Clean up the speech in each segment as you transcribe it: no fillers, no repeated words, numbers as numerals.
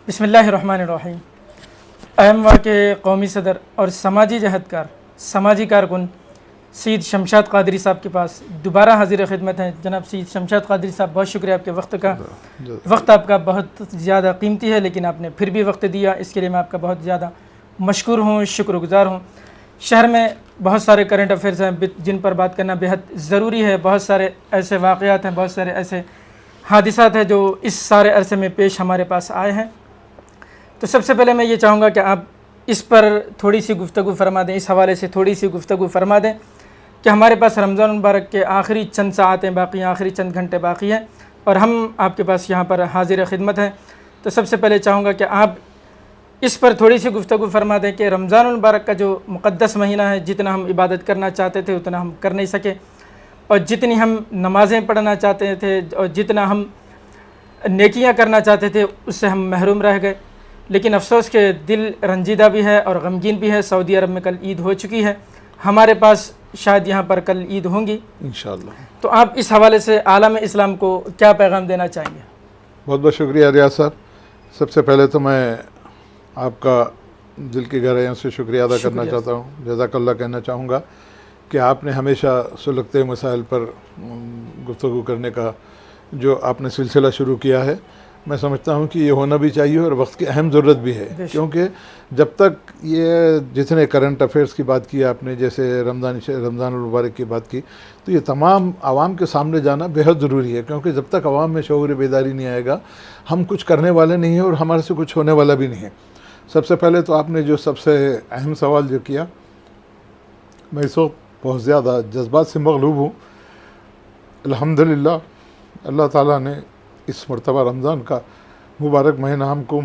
بسم اللہ الرحمن الرحیم۔ اہم واقع قومی صدر اور سماجی جہدکار سماجی کارکن سید شمشاد قادری صاحب کے پاس دوبارہ حاضر خدمت ہیں۔ جناب سید شمشاد قادری صاحب، بہت شکریہ آپ کے وقت کا۔ وقت آپ کا بہت زیادہ قیمتی ہے، لیکن آپ نے پھر بھی وقت دیا، اس کے لیے میں آپ کا بہت زیادہ مشکور ہوں، شکر گزار ہوں۔ شہر میں بہت سارے کرنٹ افیئرز ہیں جن پر بات کرنا بیحد ضروری ہے۔ بہت سارے ایسے واقعات ہیں، بہت سارے ایسے حادثات ہیں جو اس سارے عرصے میں پیش ہمارے پاس آئے ہیں۔ تو سب سے پہلے میں یہ چاہوں گا کہ آپ اس پر تھوڑی سی گفتگو فرما دیں، اس حوالے سے تھوڑی سی گفتگو فرما دیں کہ ہمارے پاس رمضان المبارک کے آخری چند ساعتیں باقی ہیں، آخری چند گھنٹے باقی ہیں، اور ہم آپ کے پاس یہاں پر حاضر خدمت ہیں۔ تو سب سے پہلے چاہوں گا کہ آپ اس پر تھوڑی سی گفتگو فرما دیں کہ رمضان المبارک کا جو مقدس مہینہ ہے، جتنا ہم عبادت کرنا چاہتے تھے اتنا ہم کر نہیں سکے، اور جتنی ہم نمازیں پڑھنا چاہتے تھے اور جتنا ہم نیکیاں کرنا چاہتے تھے اس سے ہم محروم رہ گئے۔ لیکن افسوس کہ دل رنجیدہ بھی ہے اور غمگین بھی ہے۔ سعودی عرب میں کل عید ہو چکی ہے، ہمارے پاس شاید یہاں پر کل عید ہوں گی انشاءاللہ۔ تو آپ اس حوالے سے عالم اسلام کو کیا پیغام دینا چاہیں گے؟ بہت بہت شکریہ ریاض صاحب۔ سب سے پہلے تو میں آپ کا دل کی گہرائیوں سے شکریہ ادا کرنا چاہتا ہوں، جزاک اللہ کہنا چاہوں گا کہ آپ نے ہمیشہ سلگتے مسائل پر گفتگو کرنے کا جو آپ نے سلسلہ شروع کیا ہے، میں سمجھتا ہوں کہ یہ ہونا بھی چاہیے اور وقت کی اہم ضرورت بھی ہے، کیونکہ جب تک یہ جتنے کرنٹ افیئرس کی بات کی آپ نے، جیسے رمضان المبارک کی بات کی، تو یہ تمام عوام کے سامنے جانا بہت ضروری ہے، کیونکہ جب تک عوام میں شعور بیداری نہیں آئے گا ہم کچھ کرنے والے نہیں ہیں اور ہمارے سے کچھ ہونے والا بھی نہیں ہے۔ سب سے پہلے تو آپ نے جو سب سے اہم سوال جو کیا، میں اس وقت بہت زیادہ جذبات سے مغلوب ہوں۔ الحمدللہ اللہ تعالیٰ نے اس مرتبہ رمضان کا مبارک مہینہ ہم کو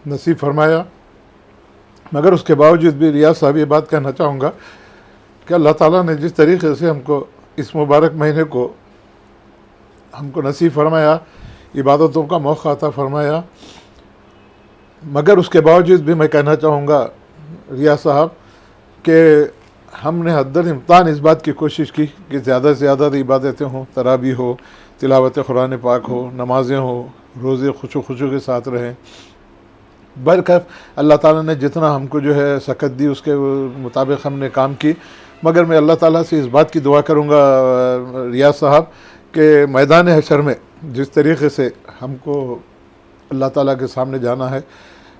نصیب فرمایا، مگر اس کے باوجود بھی ریاض صاحب یہ بات کہنا چاہوں گا کہ اللہ تعالیٰ نے جس طریقے سے ہم کو اس مبارک مہینے کو ہم کو نصیب فرمایا، عبادتوں کا موقع عطا فرمایا، مگر اس کے باوجود بھی میں کہنا چاہوں گا ریاض صاحب کہ ہم نے حد الامکان اس بات کی کوشش کی کہ زیادہ سے زیادہ عبادتیں ہوں، تراویح ہو، تلاوت قرآن پاک ہو، نمازیں ہوں، روزے خوشو کے ساتھ رہیں۔ برکف اللہ تعالیٰ نے جتنا ہم کو جو ہے سکت دی اس کے مطابق ہم نے کام کی، مگر میں اللہ تعالیٰ سے اس بات کی دعا کروں گا ریاض صاحب کہ میدان حشر میں جس طریقے سے ہم کو اللہ تعالیٰ کے سامنے جانا ہے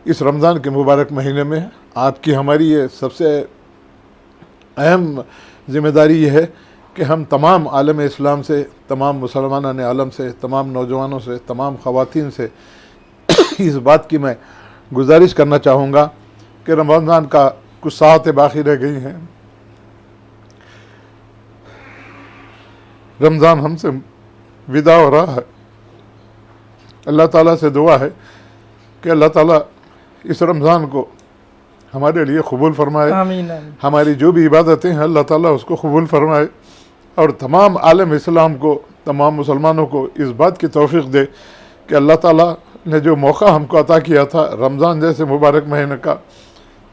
اس رمضان کے مبارک مہینے میں، آپ کی ہماری یہ سب سے اہم ذمہ داری یہ ہے کہ ہم تمام عالم اسلام سے، تمام مسلمانان عالم سے، تمام نوجوانوں سے، تمام خواتین سے اس بات کی میں گزارش کرنا چاہوں گا کہ رمضان کا کچھ ساعتیں باقی رہ گئی ہیں، رمضان ہم سے ودا ہو رہا ہے۔ اللہ تعالیٰ سے دعا ہے کہ اللہ تعالیٰ اس رمضان کو ہمارے لیے قبول فرمائے، آمین آمین۔ ہماری جو بھی عبادتیں ہیں اللہ تعالیٰ اس کو قبول فرمائے، اور تمام عالم اسلام کو، تمام مسلمانوں کو اس بات کی توفیق دے کہ اللہ تعالیٰ نے جو موقع ہم کو عطا کیا تھا رمضان جیسے مبارک مہینے کا،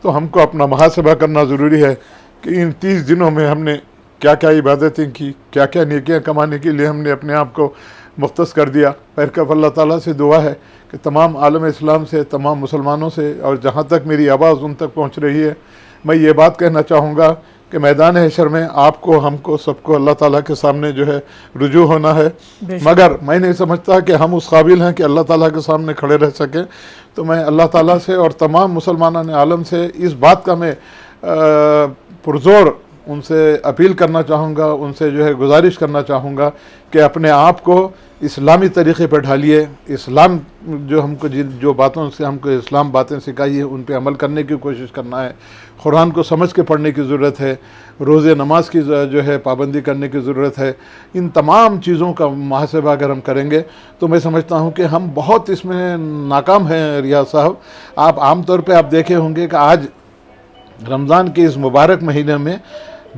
تو ہم کو اپنا محاسبہ کرنا ضروری ہے کہ ان 30 دنوں میں ہم نے کیا کیا عبادتیں کی، کیا کیا نیکیاں کمانے کے لیے ہم نے اپنے آپ کو مختص کر دیا۔ پھر اللہ تعالیٰ سے دعا ہے کہ تمام عالم اسلام سے، تمام مسلمانوں سے، اور جہاں تک میری آواز ان تک پہنچ رہی ہے، میں یہ بات کہنا چاہوں گا کہ میدان حشر میں آپ کو، ہم کو، سب کو اللہ تعالیٰ کے سامنے جو ہے رجوع ہونا ہے، مگر میں نہیں سمجھتا کہ ہم اس قابل ہیں کہ اللہ تعالیٰ کے سامنے کھڑے رہ سکیں۔ تو میں اللہ تعالیٰ سے اور تمام مسلمانان عالم سے اس بات کا میں پرزور ان سے اپیل کرنا چاہوں گا، ان سے جو ہے گزارش کرنا چاہوں گا کہ اپنے آپ کو اسلامی طریقے پہ ڈھالیے، اسلام جو ہم کو جو باتوں سے ہم کو اسلام باتیں سکھائی ہے ان پہ عمل کرنے کی کوشش کرنا ہے، قرآن کو سمجھ کے پڑھنے کی ضرورت ہے، روزے نماز کی جو ہے پابندی کرنے کی ضرورت ہے۔ ان تمام چیزوں کا محاسبہ اگر ہم کریں گے تو میں سمجھتا ہوں کہ ہم بہت اس میں ناکام ہیں ریاض صاحب۔ آپ عام طور پہ آپ دیکھے ہوں گے کہ آج رمضان کے اس مبارک مہینے میں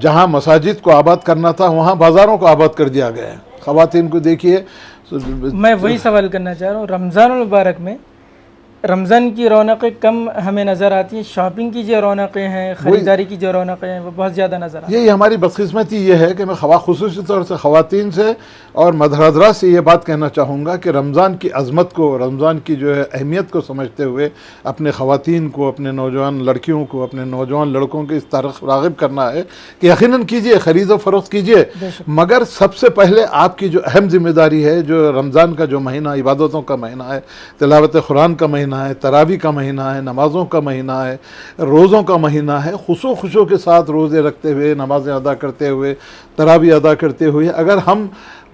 جہاں مساجد کو آباد کرنا تھا وہاں بازاروں کو آباد کر دیا گیا ہے۔ خواتین کو دیکھیے، میں وہی سوال کرنا چاہ رہا ہوں، رمضان المبارک میں رمضان کی رونقیں کم ہمیں نظر آتی ہیں، شاپنگ کی جو رونقیں ہیں، خریداری کی جو رونقیں ہیں وہ بہت زیادہ نظر آتی ہیں۔ یہی ہماری بدقسمتی یہ ہے کہ میں خصوصی طور سے خواتین سے اور حضرات سے یہ بات کہنا چاہوں گا کہ رمضان کی عظمت کو، رمضان کی جو ہے اہمیت کو سمجھتے ہوئے اپنے خواتین کو، اپنے نوجوان لڑکیوں کو، اپنے نوجوان لڑکوں کو اس طرح راغب کرنا ہے کہ یقیناً کیجئے، خرید و فروخت کیجئے، مگر سب سے پہلے آپ کی جو اہم ذمہ داری ہے، جو رمضان کا جو مہینہ عبادتوں کا مہینہ ہے، تلاوت قرآن کا مہینہ ہے، تراویح کا مہینہ ہے، نمازوں کا مہینہ ہے، روزوں کا مہینہ ہے، خشوع کے ساتھ روزے رکھتے ہوئے، نمازیں ادا کرتے ہوئے، تراویح ادا کرتے ہوئے اگر ہم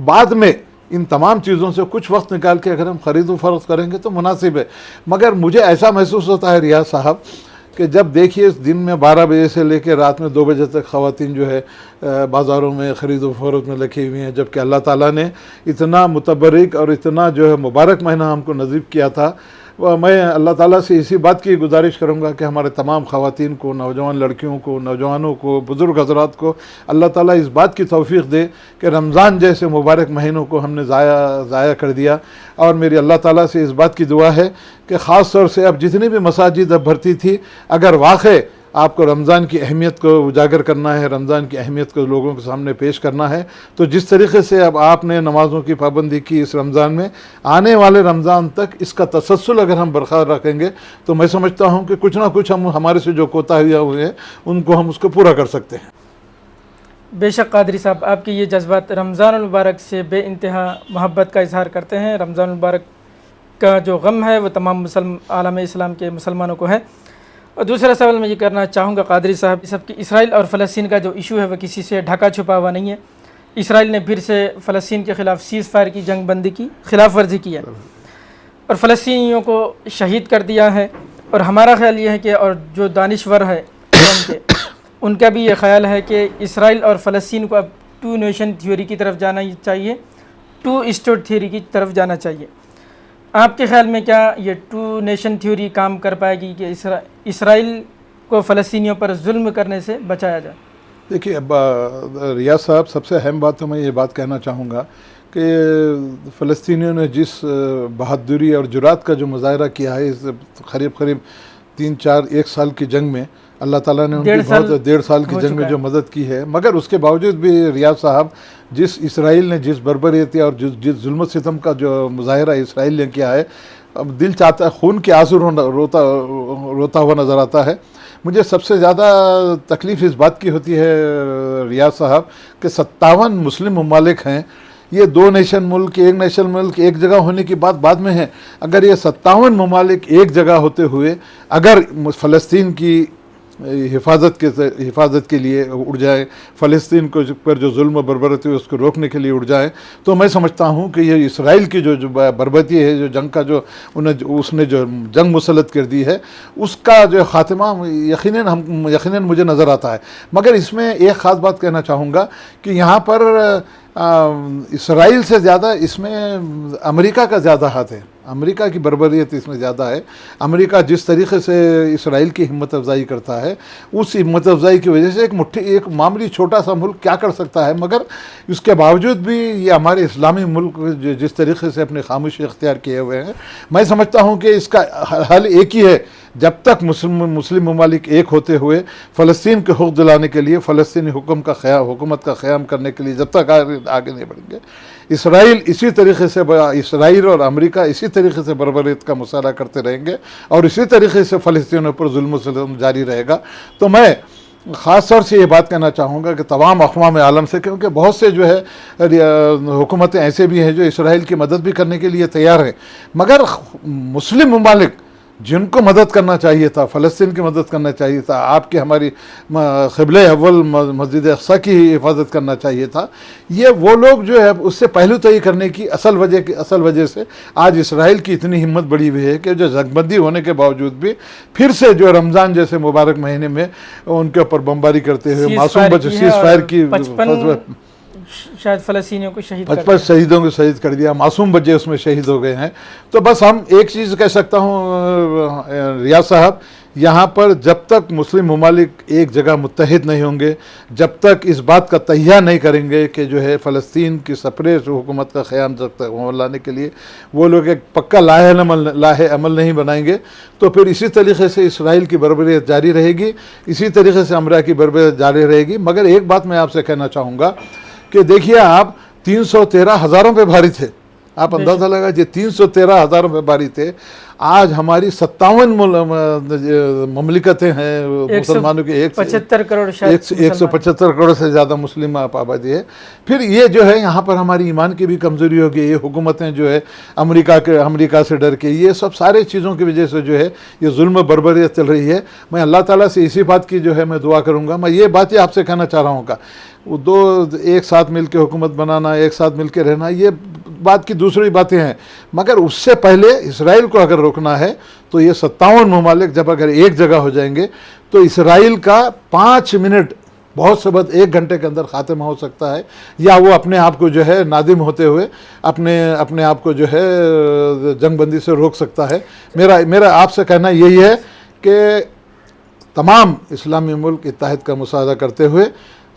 بعد میں ان تمام چیزوں سے کچھ وقت نکال کے اگر ہم خرید و فروخت کریں گے تو مناسب ہے۔ مگر مجھے ایسا محسوس ہوتا ہے ریاض صاحب کہ جب دیکھیے دن میں 12 بجے سے لے کے رات میں 2 بجے تک خواتین جو ہے بازاروں میں خرید و فروخت میں لگی ہوئی ہیں، جبکہ اللہ تعالیٰ نے اتنا متبرک اور اتنا جو ہے مبارک مہینہ ہم کو نصیب کیا تھا۔ میں اللہ تعالیٰ سے اسی بات کی گزارش کروں گا کہ ہمارے تمام خواتین کو، نوجوان لڑکیوں کو، نوجوانوں کو، بزرگ حضرات کو اللہ تعالیٰ اس بات کی توفیق دے کہ رمضان جیسے مبارک مہینوں کو ہم نے ضائع کر دیا۔ اور میری اللہ تعالیٰ سے اس بات کی دعا ہے کہ خاص طور سے اب جتنی بھی مساجد اب بھرتی تھی، اگر واقع آپ کو رمضان کی اہمیت کو اجاگر کرنا ہے، رمضان کی اہمیت کو لوگوں کے سامنے پیش کرنا ہے، تو جس طریقے سے اب آپ نے نمازوں کی پابندی کی اس رمضان میں، آنے والے رمضان تک اس کا تسلسل اگر ہم برقرار رکھیں گے تو میں سمجھتا ہوں کہ کچھ نہ کچھ ہم ہمارے سے جو کوتاہیاں ہوئے ہیں ان کو ہم اس کو پورا کر سکتے ہیں۔ بے شک قادری صاحب، آپ کے یہ جذبات رمضان المبارک سے بے انتہا محبت کا اظہار کرتے ہیں۔ رمضان المبارک کا جو غم ہے وہ تمام عالم اسلام کے مسلمانوں کو ہے۔ اور دوسرا سوال میں یہ کرنا چاہوں گا قادری صاحب، سب کی اسرائیل اور فلسطین کا جو ایشو ہے وہ کسی سے ڈھکا چھپا ہوا نہیں ہے۔ اسرائیل نے پھر سے فلسطین کے خلاف سیز فائر کی جنگ بندی کی خلاف ورزی کی ہے اور فلسطینیوں کو شہید کر دیا ہے، اور ہمارا خیال یہ ہے کہ اور جو دانشور ہے ان کا بھی یہ خیال ہے کہ اسرائیل اور فلسطین کو اب 2 نیشن تھیوری کی طرف جانا چاہیے، 2 اسٹیٹ تھیوری کی طرف جانا چاہیے۔ آپ کے خیال میں کیا یہ 2 نیشن تھیوری کام کر پائے گی کہ اسرائیل کو فلسطینیوں پر ظلم کرنے سے بچایا جائے؟ دیکھیے ریاض صاحب، سب سے اہم بات تو میں یہ بات کہنا چاہوں گا کہ فلسطینیوں نے جس بہادری اور جرات کا جو مظاہرہ کیا ہے اس قریب 1 سال کی جنگ میں، اللہ تعالیٰ نے ان کی بہت 1.5 سال کی جنگ میں جو مدد کی ہے، مگر اس کے باوجود بھی ریاض صاحب جس اسرائیل نے جس بربریتی اور جس ظلم و ستم کا جو مظاہرہ اسرائیل نے کیا ہے، اب دل چاہتا ہے، خون کے آنسو روتا ہوا نظر آتا ہے۔ مجھے سب سے زیادہ تکلیف اس بات کی ہوتی ہے ریاض صاحب کہ 57 مسلم ممالک ہیں، یہ 2 نیشن ملک، 1 نیشن ملک ایک جگہ ہونے کی بات بعد میں ہے، اگر یہ 57 ممالک ایک جگہ ہوتے ہوئے اگر فلسطین کی حفاظت کے لیے اڑ جائیں، فلسطین کو پر جو ظلم و بربریتی ہے اس کو روکنے کے لیے اڑ جائیں، تو میں سمجھتا ہوں کہ یہ اسرائیل کی جو بربریتی ہے، جو جنگ کا جو اس نے جو جنگ مسلط کر دی ہے، اس کا جو خاتمہ یقیناً مجھے نظر آتا ہے۔ مگر اس میں ایک خاص بات کہنا چاہوں گا کہ یہاں پر اسرائیل سے زیادہ اس میں امریکہ کا زیادہ ہاتھ ہے، امریکہ کی بربریت اس میں زیادہ ہے۔ امریکہ جس طریقے سے اسرائیل کی ہمت افزائی کرتا ہے، اس ہمت افزائی کی وجہ سے ایک معمولی چھوٹا سا ملک کیا کر سکتا ہے، مگر اس کے باوجود بھی یہ ہمارے اسلامی ملک جس طریقے سے اپنی خاموشی اختیار کیے ہوئے ہیں، میں سمجھتا ہوں کہ اس کا حل ایک ہی ہے، جب تک مسلم ممالک ایک ہوتے ہوئے فلسطین کے حقوق دلانے کے لیے، فلسطینی حکومت کا قیام کرنے کے لیے جب تک آگے نہیں بڑھیں گے، اسرائیل اور امریکہ اسی طریقے سے بربریت کا مظاہرہ کرتے رہیں گے اور اسی طریقے سے فلسطینیوں پر ظلم و ستم جاری رہے گا۔ تو میں خاص طور سے یہ بات کہنا چاہوں گا کہ تمام اقوام عالم سے، کیونکہ بہت سے جو ہے حکومتیں ایسے بھی ہیں جو اسرائیل کی مدد بھی کرنے کے لیے تیار ہیں، مگر مسلم ممالک جن کو مدد کرنا چاہیے تھا، فلسطین کی مدد کرنا چاہیے تھا، آپ کی ہماری قبلہ اول مسجد اقصیٰ کی حفاظت کرنا چاہیے تھا، یہ وہ لوگ جو ہے اس سے پہلو طے کرنے کی اصل وجہ سے آج اسرائیل کی اتنی ہمت بڑی ہوئی ہے کہ جو جنگ بندی ہونے کے باوجود بھی پھر سے جو رمضان جیسے مبارک مہینے میں ان کے اوپر بمباری کرتے ہوئے معصوم بچے سیز فائر کی شاید فلسطینیوں کو 55 شہیدوں کو شہید کر دیا، معصوم بچے اس میں شہید ہو گئے ہیں۔ تو بس ہم ایک چیز کہہ سکتا ہوں ریاض صاحب یہاں پر جب تک مسلم ممالک ایک جگہ متحد نہیں ہوں گے، جب تک اس بات کا تہیہ نہیں کریں گے کہ جو ہے فلسطین کی سپریٹ حکومت کا قیام تک لانے کے لیے وہ لوگ ایک پکا لاہ عمل نہیں بنائیں گے، تو پھر اسی طریقے سے اسرائیل کی بربریت جاری رہے گی، اسی طریقے سے امریکہ کی بربریت جاری رہے گی۔ مگر ایک بات میں آپ سے کہنا چاہوں گا کہ دیکھیے آپ 313 ہزاروں پہ بھاری تھے، آپ اندازہ لگا جی 313 ہزاروں پہ بھاری تھے، آج ہماری 57 مملکتیں ہیں مسلمانوں کی، 175 کروڑ سے زیادہ مسلم آبادی ہے۔ پھر یہ جو ہے یہاں پر ہماری ایمان کی بھی کمزوری ہوگی، یہ حکومتیں جو ہے امریکہ سے ڈر کے، یہ سب سارے چیزوں کی وجہ سے جو ہے یہ ظلم و بربریت چل رہی ہے۔ میں اللہ تعالیٰ سے اسی بات کی جو ہے میں دعا کروں گا۔ میں یہ بات آپ سے کہنا چاہ رہا ہوں کہ وہ ایک ساتھ مل کے حکومت بنانا، ایک ساتھ مل کے رہنا، یہ بات کی دوسری باتیں ہیں، مگر اس سے پہلے اسرائیل کو اگر روکنا ہے تو یہ 57 ممالک جب اگر ایک جگہ ہو جائیں گے تو اسرائیل کا 5 منٹ بہت سے بات 1 گھنٹے کے اندر خاتمہ ہو سکتا ہے، یا وہ اپنے آپ کو جو ہے نادم ہوتے ہوئے اپنے آپ کو جو ہے جنگ بندی سے روک سکتا ہے۔ میرا آپ سے کہنا یہی ہے کہ تمام اسلامی ملک اتحاد کا مشاہدہ کرتے ہوئے،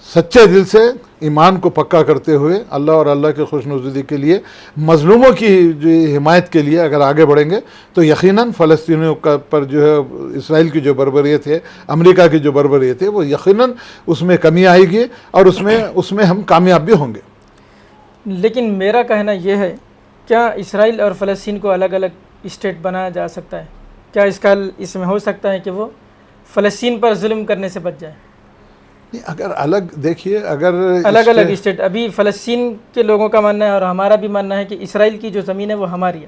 سچے دل سے ایمان کو پکا کرتے ہوئے، اللہ اور اللہ کے خوش نصیبی کے لیے، مظلوموں کی جو حمایت کے لیے اگر آگے بڑھیں گے تو یقیناً فلسطینیوں پر جو ہے اسرائیل کی جو بربریت ہے، امریکہ کی جو بربریت ہے، وہ یقیناً اس میں کمی آئے گی اور اس میں ہم کامیاب بھی ہوں گے۔ لیکن میرا کہنا یہ ہے، کیا اسرائیل اور فلسطین کو الگ الگ اسٹیٹ بنایا جا سکتا ہے؟ کیا اس میں ہو سکتا ہے کہ وہ فلسطین پر ظلم کرنے سے بچ جائے؟ اگر دیکھیے اگر الگ اسٹیٹ، ابھی فلسطین کے لوگوں کا ماننا ہے اور ہمارا بھی ماننا ہے کہ اسرائیل کی جو زمین ہے وہ ہماری ہے،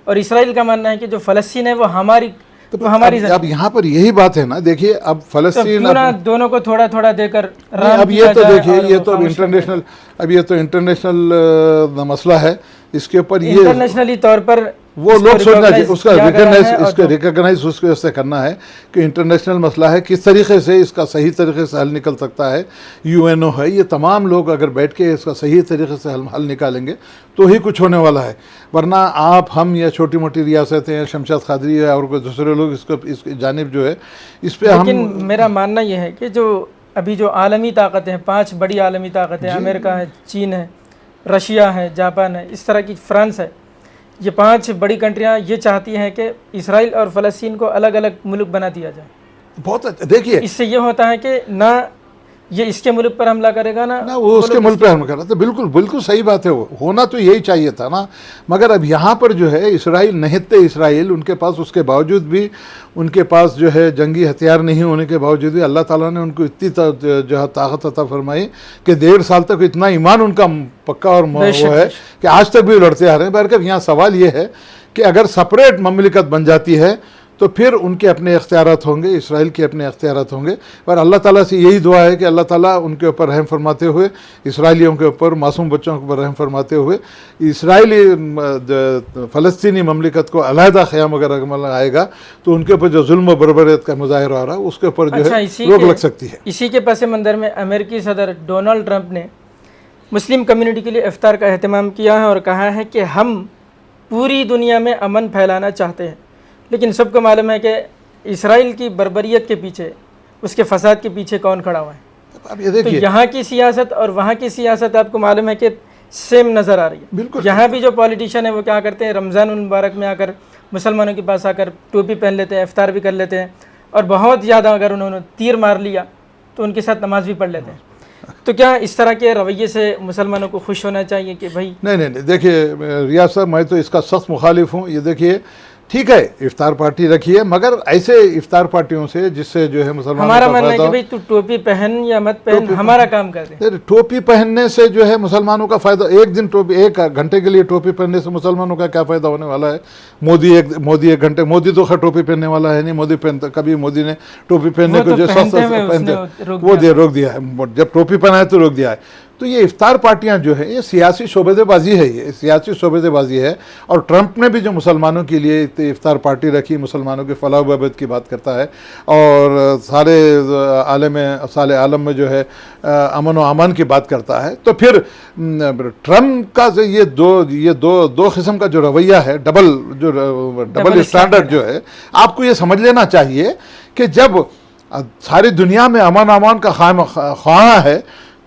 اور اسرائیل کا ماننا ہے کہ جو فلسطین ہے وہ ہماری زمین۔ اب یہاں پر یہی بات ہے نا، دیکھیے اب فلسطین دونوں کو تھوڑا تھوڑا دے کر اب یہ تو دیکھیے یہ تو انٹرنیشنل مسئلہ ہے، اس کے اوپر یہ انٹرنیشنلی طور پر وہ لوگ سوچنا چاہیے، اس کا ریکگنائز اس کو سے کرنا ہے کہ انٹرنیشنل مسئلہ ہے، کس طریقے سے اس کا صحیح طریقے سے حل نکل سکتا ہے۔ UN ہے، یہ تمام لوگ اگر بیٹھ کے اس کا صحیح طریقے سے حل نکالیں گے تو ہی کچھ ہونے والا ہے، ورنہ ہم یا چھوٹی موٹی ریاستیں ہیں، شمشاد قادری ہے اور کوئی دوسرے لوگ اس کی جانب جو ہے اس پہ ہم۔ لیکن میرا ماننا یہ ہے کہ ابھی جو عالمی طاقتیں ہیں، 5 بڑی عالمی طاقتیں، امریکہ ہے، چین ہے، رشیا ہے، جاپان ہے، اس طرح کی فرانس ہے، یہ 5 بڑی کنٹریاں یہ چاہتی ہیں کہ اسرائیل اور فلسطین کو الگ الگ ملک بنا دیا جائے۔ بہت اچھا، دیکھیے اس سے یہ ہوتا ہے کہ نہ یہ اس کے ملک پر حملہ کرے گا، نہ وہ اس کے ملک پہ حملہ کرا، تو بالکل صحیح بات ہے، وہ ہونا تو یہی چاہیے تھا نا۔ مگر اب یہاں پر جو ہے اسرائیل نہتے اسرائیل، ان کے پاس اس کے باوجود بھی، ان کے پاس جو ہے جنگی ہتھیار نہیں ہونے کے باوجود بھی اللہ تعالیٰ نے ان کو اتنی جو ہے طاقت عطا فرمائی کہ 1.5 سال تک اتنا ایمان ان کا پکا اور وہ ہے کہ آج تک بھی لڑتے آ رہے ہیں۔ برکت یہاں سوال یہ ہے کہ اگر سپریٹ مملکت بن جاتی ہے تو پھر ان کے اپنے اختیارات ہوں گے، اسرائیل کے اپنے اختیارات ہوں گے، پر اللہ تعالیٰ سے یہی دعا ہے کہ اللہ تعالیٰ ان کے اوپر رحم فرماتے ہوئے، اسرائیلیوں کے اوپر، معصوم بچوں کے اوپر رحم فرماتے ہوئے، فلسطینی مملکت کو علیحدہ قیام اگر عمل آئے گا تو ان کے اوپر جو ظلم و بربریت کا مظاہرہ ہو رہا ہے اس کے اوپر جو ہے روک لگ سکتی ہے۔ اسی کے پس منظر میں امریکی صدر ڈونلڈ ٹرمپ نے مسلم کمیونٹی کے لیے افطار کا اہتمام کیا ہے اور کہا ہے کہ ہم پوری دنیا میں امن پھیلانا چاہتے ہیں، لیکن سب کو معلوم ہے کہ اسرائیل کی بربریت کے پیچھے، اس کے فساد کے پیچھے کون کھڑا ہوا ہے۔ اب یہ دیکھیے تو یہاں کی سیاست اور وہاں کی سیاست آپ کو معلوم ہے کہ سیم نظر آ رہی ہے۔ بالکل یہاں بھی جو پولیٹیشین ہے وہ کیا کرتے ہیں، رمضان المبارک میں آ کر مسلمانوں کے پاس آ کر ٹوپی پہن لیتے ہیں، افطار بھی کر لیتے ہیں، اور بہت زیادہ اگر انہوں نے تیر مار لیا تو ان کے ساتھ نماز بھی پڑھ لیتے ہیں۔ تو کیا اس طرح کے رویے سے مسلمانوں کو خوش ہونا چاہیے کہ بھائی؟ نہیں، دیکھیے ریاض صاحب، میں تو اس کا سخت مخالف ہوں۔ یہ دیکھیے ٹھیک ہے افطار پارٹی رکھیے، مگر ایسے افطار پارٹیوں سے جس سے جو ہے مسلمانوں ہمارا ماننا ہے کہ بھائی تو ٹوپی پہن یا مت پہن، ہمارا کام کر دے۔ ٹوپی پہننے سے جو ہے مسلمانوں کا فائدہ، ایک گھنٹے کے لیے ٹوپی پہننے سے مسلمانوں کا کیا فائدہ ہونے والا ہے؟ مودی ایک گھنٹے، مودی تو خیر ٹوپی پہننے والا ہے نہیں، کبھی مودی نے ٹوپی پہننے کو جو وہ روک دیا ہے، جب ٹوپی پہنا ہے تو روک دیا ہے۔ تو یہ افطار پارٹیاں جو ہے یہ سیاسی شعبے بازی ہے، یہ سیاسی شعبے بازی ہے، اور ٹرمپ نے بھی جو مسلمانوں کے لیے افطار پارٹی رکھی، مسلمانوں کے فلاح و بہبود کی بات کرتا ہے، اور سارے عالم میں جو ہے امن و امان کی بات کرتا ہے، تو پھر ٹرمپ کا یہ دو قسم کا جو رویہ ہے، ڈبل اسٹینڈرڈ جو ہے، آپ کو یہ سمجھ لینا چاہیے کہ جب ساری دنیا میں امان کا خواہاں ہے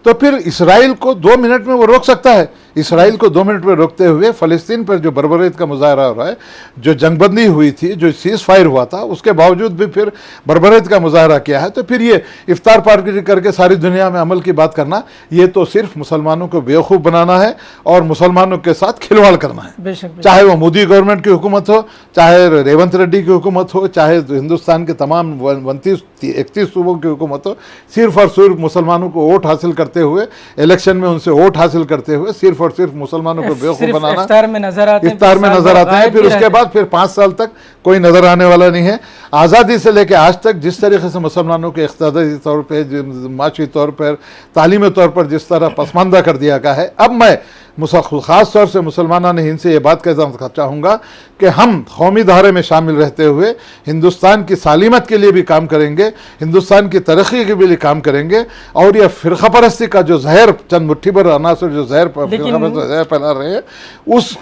تو پھر اسرائیل کو 2 منٹ میں وہ روک سکتا ہے. اسرائیل کو 2 منٹ میں روکتے ہوئے فلسطین پر جو بربریت کا مظاہرہ ہو رہا ہے, جو جنگ بندی ہوئی تھی, جو سیز فائر ہوا تھا, اس کے باوجود بھی پھر بربریت کا مظاہرہ کیا ہے. تو پھر یہ افطار پارٹی کر کے ساری دنیا میں عمل کی بات کرنا, یہ تو صرف مسلمانوں کو بیوقوف بنانا ہے اور مسلمانوں کے ساتھ کھلواڑ کرنا ہے. چاہے وہ مودی گورنمنٹ کی حکومت ہو, چاہے ریونت ریڈی کی حکومت ہو, چاہے ہندوستان کے تمام 31 صوبوں کی حکومت ہو, صرف اور صرف مسلمانوں کو ووٹ حاصل کرتے ہوئے, الیکشن میں ان سے ووٹ حاصل کرتے ہوئے صرف اور صرف مسلمانوں کو بیوقوف بنانا. افطار میں نظر آتے ہیں, پھر اس کے بعد پھر 5 سال تک کوئی نظر آنے والا نہیں ہے. آزادی سے لے کے آج تک جس طریقے سے مسلمانوں کے اقتصادی طور پہ, معاشی طور پر, تعلیمی طور پر جس طرح پسماندہ کر دیا گیا ہے, اب میں خاص طور سے مسلمانان ہند سے یہ بات کہنا چاہوں گا کہ ہم قومی دھارے میں شامل رہتے ہوئے ہندوستان کی سالمیت کے لیے بھی کام کریں گے, ہندوستان کی ترقی کے لیے کام کریں گے, اور یہ فرقہ پرستی کا جو زہر, چند مٹھی بھر عناصر جو زہر پھیلا رہے ہیں, اس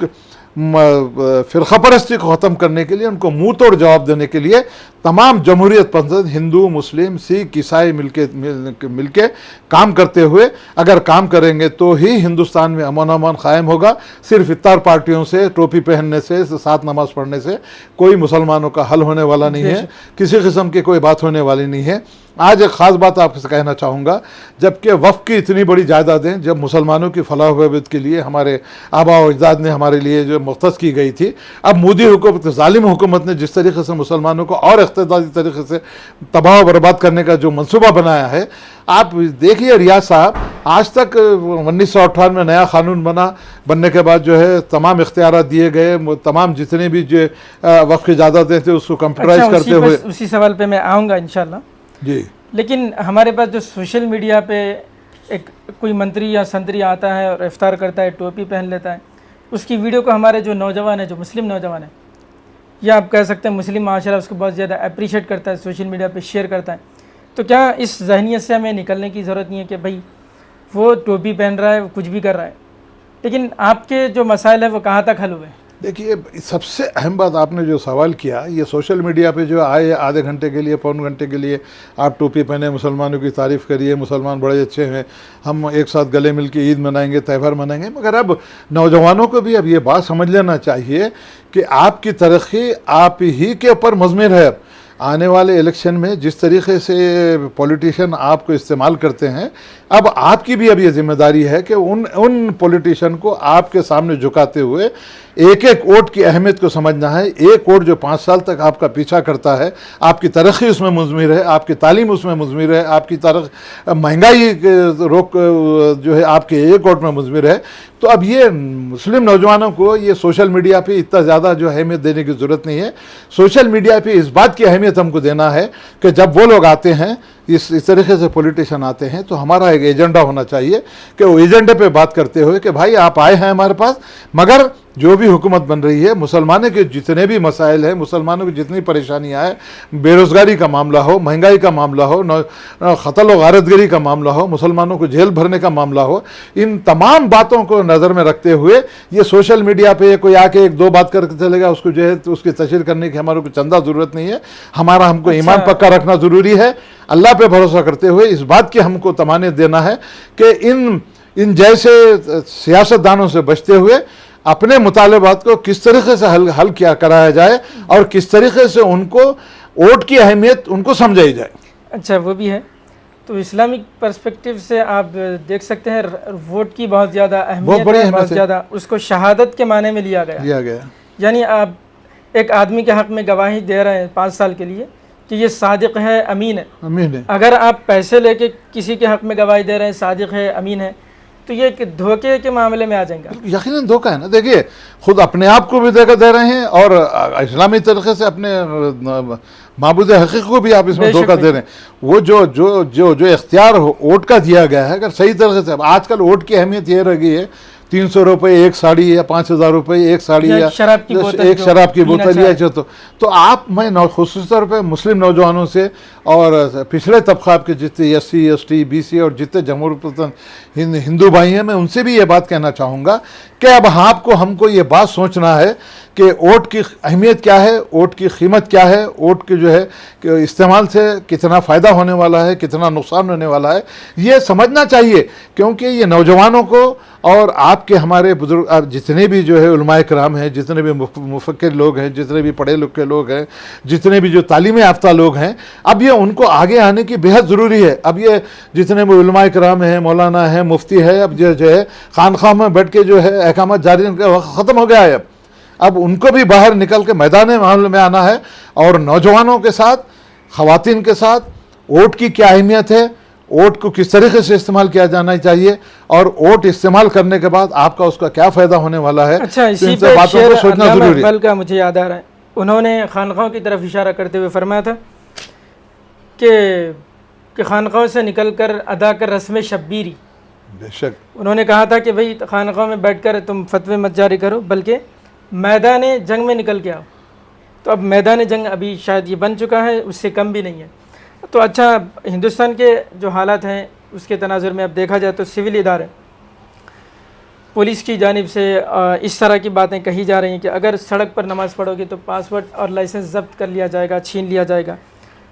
فرقہ پرستی کو ختم کرنے کے لیے, ان کو منہ توڑ جواب دینے کے لیے تمام جمہوریت پسند ہندو, مسلم, سکھ, عیسائی مل کے کام کرتے ہوئے اگر کام کریں گے تو ہی ہندوستان میں امان قائم ہوگا. صرف افطار پارٹیوں سے, ٹوپی پہننے سے, ساتھ نماز پڑھنے سے کوئی مسلمانوں کا حل ہونے والا نہیں ہے, کسی قسم کی کوئی بات ہونے والی نہیں ہے. آج ایک خاص بات آپ سے کہنا چاہوں گا, جبکہ وقف کی اتنی بڑی جائیدادیں جب مسلمانوں کی فلاح و بہبود کے لیے ہمارے آبا و اجداد نے ہمارے لیے جو مختص کی گئی تھی, اب مودی حکومت, ظالم حکومت نے جس طریقے سے مسلمانوں کو اور اقتصادی طریقے سے تباہ و برباد کرنے کا جو منصوبہ بنایا ہے, آپ دیکھیے ریاض صاحب, آج تک 1958 میں نیا قانون بننے کے بعد جو ہے تمام اختیارات دیے گئے, تمام جتنے بھی جو وقف کی جائیدادیں تھے اس کو کمپیوٹرائز کرتے ہوئے. اسی سوال پہ میں آؤں گا انشاءاللہ. جی, لیکن ہمارے پاس جو سوشل میڈیا پہ ایک کوئی منتری یا سنتری آتا ہے اور افطار کرتا ہے, ٹوپی پہن لیتا ہے, اس کی ویڈیو کو ہمارے جو نوجوان ہیں, جو مسلم نوجوان ہیں, یا آپ کہہ سکتے ہیں مسلم معاشرہ اس کو بہت زیادہ اپریشیٹ کرتا ہے, سوشل میڈیا پہ شیئر کرتا ہے. تو کیا اس ذہنیت سے ہمیں نکلنے کی ضرورت نہیں ہے کہ بھائی وہ ٹوپی پہن رہا ہے, وہ کچھ بھی کر رہا ہے, لیکن آپ کے جو مسائل ہیں وہ کہاں تک حل ہوئے؟ دیکھیے, سب سے اہم بات آپ نے جو سوال کیا, یہ سوشل میڈیا پہ جو آئے آدھے گھنٹے کے لیے, پون گھنٹے کے لیے آپ ٹوپی پہنے, مسلمانوں کی تعریف کریے, مسلمان بڑے اچھے ہیں, ہم ایک ساتھ گلے مل کے عید منائیں گے, تہوار منائیں گے. مگر اب نوجوانوں کو بھی اب یہ بات سمجھ لینا چاہیے کہ آپ کی ترقی آپ ہی کے اوپر مضمر ہے. آنے والے الیکشن میں جس طریقے سے پولیٹیشین آپ کو استعمال کرتے ہیں, اب آپ کی بھی اب یہ ذمہ داری ہے کہ ان پولیٹیشین کو آپ کے سامنے جھکاتے ہوئے ایک ایک ووٹ کی اہمیت کو سمجھنا ہے. ایک ووٹ جو 5 سال تک آپ کا پیچھا کرتا ہے, آپ کی ترقی اس میں مضمر ہے, آپ کی تعلیم اس میں مضمر ہے, آپ کی مہنگائی روک جو ہے آپ کے ایک ووٹ میں مضمر ہے. تو اب یہ مسلم نوجوانوں کو یہ سوشل میڈیا پہ اتنا زیادہ جو اہمیت دینے کی ضرورت نہیں ہے. سوشل میڈیا پہ اس بات کی اہمیت ہم کو دینا ہے کہ جب وہ لوگ آتے ہیں, اس طریقے سے پولیٹیشین آتے ہیں, تو ہمارا ایک ایجنڈا ہونا چاہیے کہ وہ ایجنڈے پہ بات کرتے ہوئے کہ بھائی آپ آئے ہیں ہمارے پاس, مگر جو بھی حکومت بن رہی ہے, مسلمانوں کے جتنے بھی مسائل ہیں, مسلمانوں کی جتنی پریشانیاں ہیں, بے روزگاری کا معاملہ ہو, مہنگائی کا معاملہ ہو, قتل و غارت گری کا معاملہ ہو, مسلمانوں کو جیل بھرنے کا معاملہ ہو, ان تمام باتوں کو نظر میں رکھتے ہوئے یہ سوشل میڈیا پہ کوئی آ کے 1-2 بات کر کے چلے گا, اس کو جو ہے اس کی تشہیر کرنے کی ہمارے کو چندہ ضرورت نہیں ہے. ہم کو ایمان پکا رکھنا ضروری ہے, اللہ پہ بھروسہ کرتے ہوئے اس بات کی ہم کو تمانیت دینا ہے کہ ان جیسے سیاست دانوں سے بچتے ہوئے اپنے مطالبات کو کس طریقے سے حل کیا کرایا جائے, اور کس طریقے سے ان کو ووٹ کی اہمیت ان کو سمجھائی جائے. اچھا, وہ بھی ہے. تو اسلامک پرسپیکٹیو سے آپ دیکھ سکتے ہیں ووٹ کی بہت زیادہ اہمیت ہے, بہت زیادہ اس کو شہادت کے معنی میں لیا گیا. یعنی آپ ایک آدمی کے حق میں گواہی دے رہے ہیں 5 سال کے لیے کہ یہ صادق ہے, امین ہے. اگر آپ پیسے لے کے کسی کے حق میں گواہی دے رہے ہیں, صادق ہے, امین ہے, تو یہ ایک دھوکے کے معاملے میں آ جائیں گا. یقیناً دھوکہ ہے نا. دیکھیے, خود اپنے آپ کو بھی دے رہے ہیں, اور اسلامی طریقے سے اپنے معبود حقیقی کو بھی آپ اس میں دھوکہ دے رہے ہیں. وہ جو اختیار ووٹ کا دیا گیا ہے, اگر صحیح طریقے سے, آج کل ووٹ کی اہمیت یہ رہ گئی ہے 300 روپے ایک ساڑی یا 5000 روپے ایک ساڑی یا ایک شراب کی بوتل یا تو آپ, میں خصوصی طور پہ مسلم نوجوانوں سے اور پچھڑے طبقات کے جتنے SC ST BC اور جتنے جمہور پسند ہندو بھائی ہیں, میں ان سے بھی یہ بات کہنا چاہوں گا کہ اب آپ کو ہم کو یہ بات سوچنا ہے کہ ووٹ کی اہمیت کیا ہے، ووٹ کی قیمت کیا ہے، ووٹ کے جو ہے کہ استعمال سے کتنا فائدہ ہونے والا ہے، کتنا نقصان ہونے والا ہے، یہ سمجھنا چاہیے. کیونکہ یہ نوجوانوں کو اور آپ کے ہمارے بزرگ جتنے بھی جو ہے علماء کرام ہیں، جتنے بھی مفکر لوگ ہیں، جتنے بھی پڑھے لکھے لوگ ہیں، جتنے بھی جو تعلیم یافتہ لوگ ہیں، اب یہ ان کو آگے آنے کی بہت ضروری ہے. اب یہ جتنے بھی علماء کرام ہیں، مولانا ہیں، مفتی ہے، اب جو ہے خانقاہ میں بیٹھ کے جو ہے احکامات جاری کا وقت ختم ہو گیا ہے. اب ان کو بھی باہر نکل کے میدان معاملے میں آنا ہے، اور نوجوانوں کے ساتھ، خواتین کے ساتھ ووٹ کی کیا اہمیت ہے، ووٹ کو کس طریقے سے استعمال کیا جانا چاہیے، اور ووٹ استعمال کرنے کے بعد آپ کا اس کا کیا فائدہ ہونے والا ہے. اچھا، تو اسی ان پہ سے باتوں کو شعر سوچنا علامہ ضروری ہے. اقبال کا مجھے یاد آ رہا ہے. انہوں نے خانقاہوں کی طرف اشارہ کرتے ہوئے فرمایا تھا کہ خانقاہوں سے نکل کر ادا کر رسم شبیری. بے شک انہوں نے کہا تھا کہ بھئی خانقاہوں میں بیٹھ کر تم فتوے مت جاری کرو، بلکہ میدان جنگ میں نکل کے آؤ. تو اب میدان جنگ ابھی شاید یہ بن چکا ہے، اس سے کم بھی نہیں ہے. تو اچھا، ہندوستان کے جو حالات ہیں اس کے تناظر میں اب دیکھا جائے تو سول ادارے، پولیس کی جانب سے اس طرح کی باتیں کہی جا رہی ہیں کہ اگر سڑک پر نماز پڑھو گے تو پاسپورٹ اور لائسنس ضبط کر لیا جائے گا، چھین لیا جائے گا.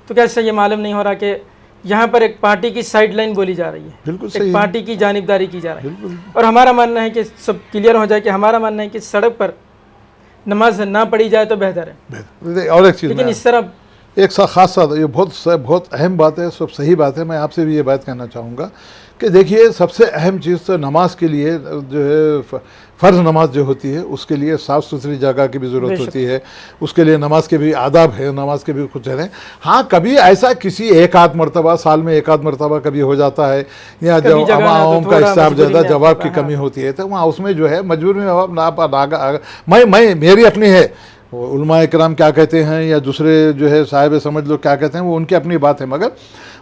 تو کیا اس سے یہ معلوم نہیں ہو رہا کہ یہاں پر ایک پارٹی کی سائیڈ لائن بولی جا رہی ہے، بالکل ایک صحیح. پارٹی کی جانبداری کی جا رہی ہے. بالکل اور ہمارا ماننا ہے کہ سب کلیئر ہو جائے کہ ہمارا ماننا ہے کہ سڑک پر نماز نہ پڑھی جائے تو بہتر ہے. اور ایک چیز لیکن میں اس طرح ایک خاص ساتھ، یہ بہت اہم بات ہے، سب صحیح بات ہے. میں آپ سے بھی یہ بات کہنا چاہوں گا کہ دیکھیے، سب سے اہم چیز تو نماز کے لیے جو ہے فرض نماز جو ہوتی ہے، اس کے لیے صاف ستھری جگہ کی بھی ضرورت ہوتی ہے. اس کے لیے نماز کے بھی آداب ہے، نماز کے بھی کچھ ہے. ہاں، کبھی ایسا کسی ایک آدھ مرتبہ، سال میں ایک آدھ مرتبہ کبھی ہو جاتا ہے، یا جب عوام کا حساب زیادہ جواب کی کمی ہوتی ہے، تو وہاں اس میں جو ہے مجبور میں میری اپنی ہے. علماء کرام کیا کہتے ہیں یا دوسرے جو ہے صاحب سمجھ لوگ کیا کہتے ہیں، وہ ان کی اپنی بات ہے. مگر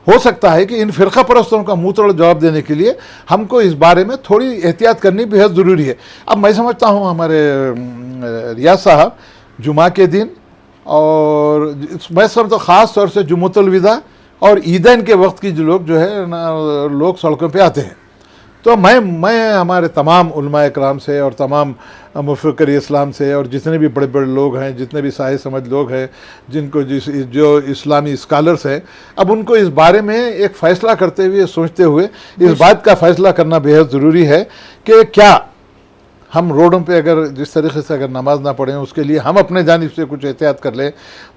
ہو سکتا ہے کہ ان فرقہ پرستوں کا منہ توڑ جواب دینے کے لیے ہم کو اس بارے میں تھوڑی احتیاط کرنی بہت ضروری ہے. اب میں سمجھتا ہوں ہمارے ریاض صاحب جمعہ کے دن، اور میں سمجھتا ہوں خاص طور سے جمعۃ الوداع اور عیدین کے وقت کی جو لوگ سڑکوں پہ آتے ہیں. تو میں ہمارے تمام علماء اکرام سے اور تمام مفکر اسلام سے اور جتنے بھی بڑے بڑے لوگ ہیں، جتنے بھی صاحب سمجھ لوگ ہیں، جن کو جو اسلامی اسکالرس ہیں، اب ان کو اس بارے میں ایک فیصلہ کرتے ہوئے، سوچتے ہوئے اس بات کا فیصلہ کرنا بہت ضروری ہے کہ کیا ہم روڈوں پہ اگر جس طریقے سے اگر نماز نہ پڑھیں، اس کے لیے ہم اپنے جانب سے کچھ احتیاط کر لیں،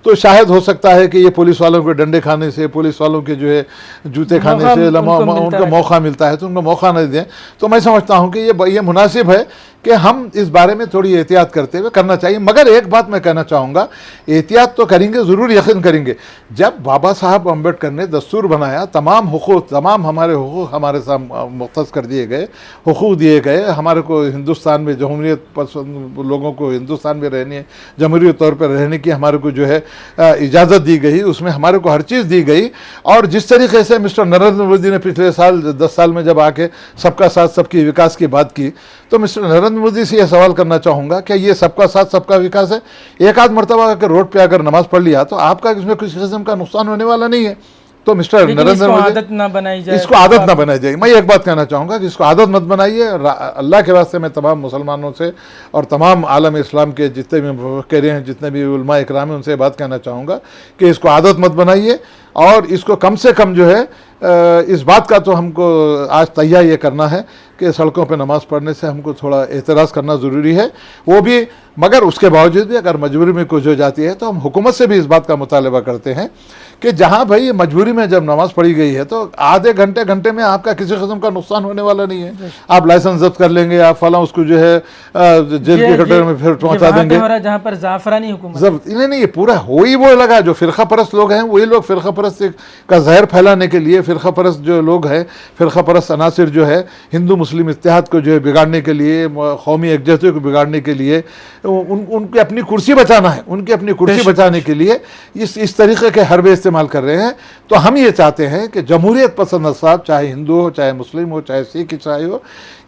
تو شاید ہو سکتا ہے کہ یہ پولیس والوں کے ڈنڈے کھانے سے، پولیس والوں کے جو ہے جوتے کھانے سے ان کو موقع ملتا ہے، تو ان کو موقع نہ دیں. تو میں سمجھتا ہوں کہ یہ مناسب ہے کہ ہم اس بارے میں تھوڑی احتیاط کرتے ہوئے کرنا چاہیے. مگر ایک بات میں کہنا چاہوں گا، احتیاط تو کریں گے، ضرور یقین کریں گے. جب بابا صاحب امبیڈکر نے دستور بنایا، تمام ہمارے حقوق ہمارے ساتھ مختص کر دیے گئے، حقوق دیے گئے ہمارے کو. ہندوستان میں جمہوریت پسند لوگوں کو ہندوستان میں رہنے، جمہوری طور پر رہنے کی ہمارے کو جو ہے اجازت دی گئی، اس میں ہمارے کو ہر چیز دی گئی. اور جس طریقے سے مسٹر نریندر مودی نے پچھلے سال 10 سال میں جب آ کے سب کا ساتھ سب کی وکاس کی بات کی، تو مسٹر نریندر مودی سے یہ سوال کرنا چاہوں گا کہ یہ سب کا ساتھ سب کا وکاس ہے؟ ایک آدھ مرتبہ اگر روڈ پہ اگر نماز پڑھ لیا تو آپ کا اس میں کسی قسم کا نقصان ہونے والا نہیں ہے. تو مسٹر نریندر مودی، عادت نہ بنائی جائے، اس کو عادت نہ بنائی جائے. میں ایک بات کہنا چاہوں گا کہ اس کو عادت مت بنائیے. اللہ کے واسطے میں تمام مسلمانوں سے اور تمام عالم اسلام کے جتنے بھی مفکر ہیں، جتنے بھی علماء اکرام ہیں، ان سے بات کہنا چاہوں گا کہ اس کو عادت مت بنائیے. اور اس کو کم سے کم جو ہے اس بات کا تو ہم کو آج تیار یہ کرنا ہے کہ سڑکوں پہ نماز پڑھنے سے ہم کو تھوڑا اعتراض کرنا ضروری ہے. وہ بھی مگر اس کے باوجود بھی اگر مجبوری میں کچھ ہو جاتی ہے تو ہم حکومت سے بھی اس بات کا مطالبہ کرتے ہیں کہ جہاں بھائی مجبوری میں جب نماز پڑھی گئی ہے تو آدھے گھنٹے میں آپ کا کسی قسم کا نقصان ہونے والا نہیں ہے. آپ لائسنس ضبط کر لیں گے، آپ فلاں اس کو جو ہے جیل کے کٹورے میں پھر پہنچا دیں گے. جہاں پر زعفرانی حکومت ضبط نہیں، یہ پورا وہی وہ لگا جو فرقہ پرست لوگ ہیں، وہی لوگ فرقہ پرست کا زہر پھیلانے کے لیے، فرقہ پرست جو لوگ ہیں، فرقہ پرست عناصر جو ہے ہندو مسلم اتحاد کو جو ہے بگاڑنے کے لیے، قومی یکجہتی کو بگاڑنے کے لیے، ان کی اپنی کرسی بچانا ہے، ان کی اپنی کرسی بچانے کے لیے اس طریقے کے حربے استعمال کر رہے ہیں. تو ہم یہ چاہتے ہیں کہ جمہوریت پسند اصحاب، چاہے ہندو ہو، چاہے مسلم ہو، چاہے سکھ عیسائی ہو،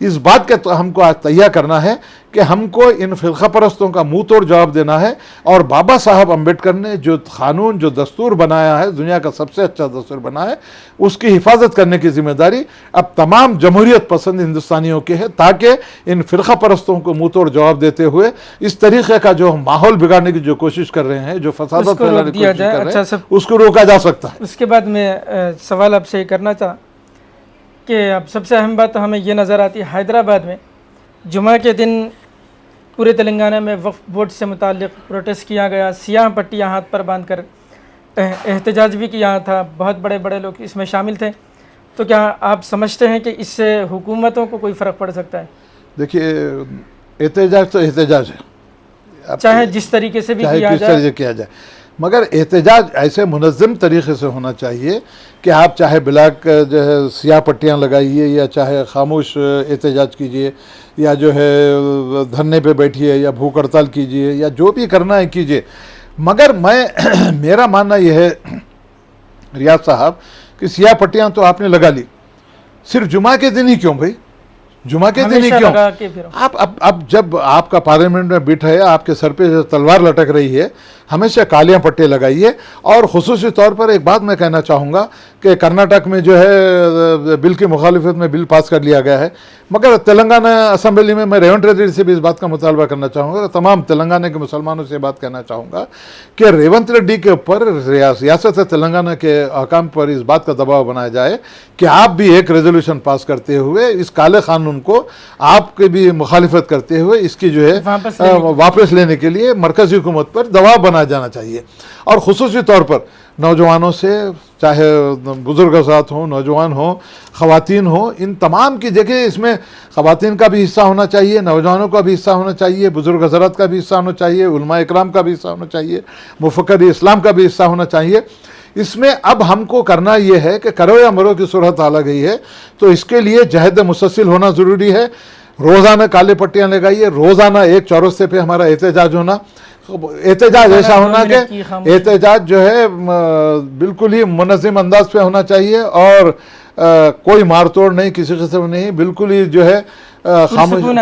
اس بات کا ہم کو آج تیار کرنا ہے کہ ہم کو ان فرقہ پرستوں کا منہ توڑ جواب دینا ہے، اور بابا صاحب امبیڈکر نے جو قانون، جو دستور بنایا ہے، دنیا کا سب سے اچھا دستور بنا ہے، اس کی حفاظت کرنے کی ذمہ داری اب تمام جمہوریت پسند ہندوستانیوں کی ہے، تاکہ ان فرقہ پرستوں کو منہ توڑ جواب دیتے ہوئے اس طریقے کا جو ماحول بگاڑنے کی جو کوشش کر رہے ہیں، جو فسادات پھیلانے کی کوشش کر رہے ہیں، اس کو روکا جا سکتا ہے۔ اس کے بعد میں سوال آپ سے یہ کرنا چاہا کہ اب سب سے اہم بات تو ہمیں یہ نظر آتی ہے، حیدرآباد میں جمعہ کے دن پورے تلنگانہ میں وقف بورڈ سے متعلق پروٹیسٹ کیا گیا، سیاہ پٹیاں ہاتھ پر باندھ کر احتجاج بھی کیا تھا، بہت بڑے بڑے لوگ اس میں شامل تھے، تو کیا آپ سمجھتے ہیں کہ اس سے حکومتوں کو کوئی فرق پڑ سکتا ہے؟ دیکھیے، احتجاج تو احتجاج ہے، چاہے جس طریقے سے بھی چاہے کس طریقے سے کیا جائے، مگر احتجاج ایسے منظم طریقے سے ہونا چاہیے کہ آپ چاہے بلیک جو ہے سیاہ پٹیاں لگائیے، یا چاہے خاموش احتجاج کیجیے، یا جو ہے دھرنے پہ بیٹھیے، یا بھوک ہڑتال کیجیے، یا جو بھی کرنا ہے کیجیے، مگر میرا ماننا یہ ہے ریاض صاحب کہ سیاہ پٹیاں تو آپ نے لگا لی، صرف جمعہ کے دن ہی کیوں بھائی؟ جمعہ کے دن ہی کیوں؟ آپ اب جب آپ کا پارلیمنٹ میں بیٹھا ہے، آپ کے سر پہ تلوار لٹک رہی ہے، ہمیشہ کالیاں پٹے لگائیے۔ اور خصوصی طور پر ایک بات میں کہنا چاہوں گا کہ کرناٹک میں جو ہے بل کی مخالفت میں بل پاس کر لیا گیا ہے، مگر تلنگانہ اسمبلی میں ریونت ریڈی سے بھی اس بات کا مطالبہ کرنا چاہوں گا، تمام تلنگانہ کے مسلمانوں سے بات کہنا چاہوں گا کہ ریونت ریڈی کے اوپر ریاست تلنگانہ کے حکام پر اس بات کا دباؤ بنایا جائے کہ آپ بھی ایک ریزولوشن پاس کرتے ہوئے اس کالے قانون کو آپ کے بھی مخالفت کرتے ہوئے اس کی جو ہے واپس لینے کے لیے مرکزی حکومت پر دباؤ بنایا جانا چاہیے۔ اور خصوصی طور پر نوجوانوں سے، چاہے بزرگ حضرات ہوں، نوجوان ہوں، خواتین ہوں، ان تمام کی جگہ اس میں خواتین کا بھی حصہ ہونا چاہیے، نوجوانوں کا بھی حصہ ہونا چاہیے، بزرگ حضرات کا بھی حصہ ہونا چاہیے، علماء اکرام کا بھی حصہ ہونا چاہیے، مفکر اسلام کا بھی حصہ ہونا چاہیے۔ اس میں اب ہم کو کرنا یہ ہے کہ کرو یا مرو کی صورت آ گئی ہے، تو اس کے لیے جہد مسلسل ہونا ضروری ہے۔ روزانہ کالے پٹیاں لگائیے، روزانہ ایک چورستے پہ ہمارا احتجاج ہونا، احتجاج ایسا ہونا کہ احتجاج جو ہے بالکل ہی منظم انداز پہ ہونا چاہیے، اور کوئی مار توڑ نہیں، کسی قسم نہیں، بالکل ہی جو ہے پرسکون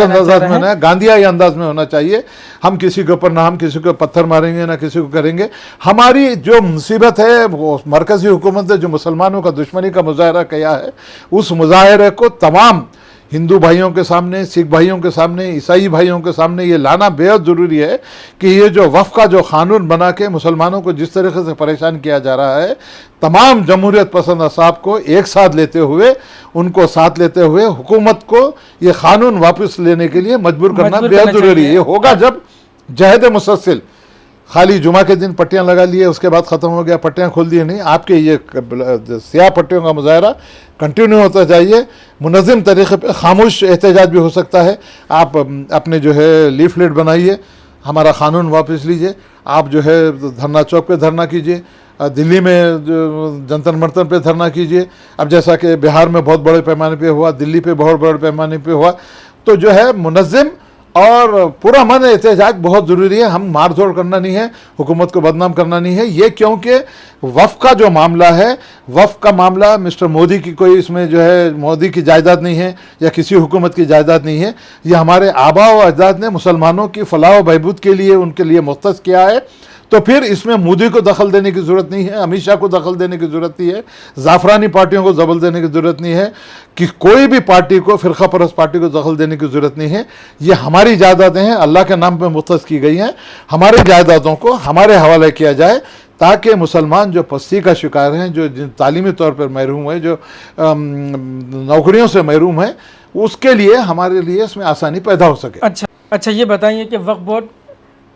انداز میں نہ گاندھیائی انداز میں ہونا چاہیے۔ ہم کسی کے اوپر نہ ہم کسی کو پتھر ماریں گے، نہ کسی کو کریں گے۔ ہماری جو مصیبت ہے وہ مرکزی حکومت نے جو مسلمانوں کا دشمنی کا مظاہرہ کیا ہے، اس مظاہرے کو تمام ہندو بھائیوں کے سامنے، سکھ بھائیوں کے سامنے، عیسائی بھائیوں کے سامنے یہ لانا بہت ضروری ہے کہ یہ جو وقف کا جو قانون بنا کے مسلمانوں کو جس طریقے سے پریشان کیا جا رہا ہے، تمام جمہوریت پسند احزاب کو ایک ساتھ لیتے ہوئے، ان کو ساتھ لیتے ہوئے حکومت کو یہ قانون واپس لینے کے لیے مجبور کرنا بہت ضروری ہے۔ یہ ہوگا جب جہد مسلسل، خالی جمعہ کے دن پٹیاں لگا لیے اس کے بعد ختم ہو گیا، پٹیاں کھول دیے نہیں، آپ کے یہ سیاہ پٹیوں کا مظاہرہ کنٹینیو ہوتا چاہیے، منظم طریقے پہ۔ خاموش احتجاج بھی ہو سکتا ہے، آپ اپنے جو ہے لیفلیٹ بنائیے، ہمارا قانون واپس لیجئے، آپ جو ہے دھرنا چوک پہ دھرنا کیجئے، دلی میں جنتر منتر پہ دھرنا کیجئے، اب جیسا کہ بہار میں بہت بڑے پیمانے پہ ہوا، دلی پہ بہت بڑے پیمانے پہ ہوا، تو جو ہے منظم اور پورا من احتجاج بہت ضروری ہے۔ ہم مار دھوڑ کرنا نہیں ہے، حکومت کو بدنام کرنا نہیں ہے، یہ کیونکہ وقف کا جو معاملہ ہے، وقف کا معاملہ مسٹر مودی کی کوئی اس میں جو ہے مودی کی جائیداد نہیں ہے، یا کسی حکومت کی جائیداد نہیں ہے، یہ ہمارے آبا و اجداد نے مسلمانوں کی فلاح و بہبود کے لیے ان کے لیے مختص کیا ہے۔ تو پھر اس میں مودی کو دخل دینے کی ضرورت نہیں ہے، امت شاہ کو دخل دینے کی ضرورت نہیں ہے، زعفرانی پارٹیوں کو دخل دینے کی ضرورت نہیں ہے، کہ کوئی بھی پارٹی کو، فرقہ پرست پارٹی کو دخل دینے کی ضرورت نہیں ہے۔ یہ ہماری جائیدادیں ہیں، اللہ کے نام پہ مختص کی گئی ہیں، ہماری جائیدادوں کو ہمارے حوالے کیا جائے، تاکہ مسلمان جو پستی کا شکار ہیں، جو تعلیمی طور پر محروم ہیں، جو نوکریوں سے محروم ہیں، اس کے لیے ہمارے لیے اس میں آسانی پیدا ہو سکے۔ اچھا یہ بتائیے کہ وقف بورڈ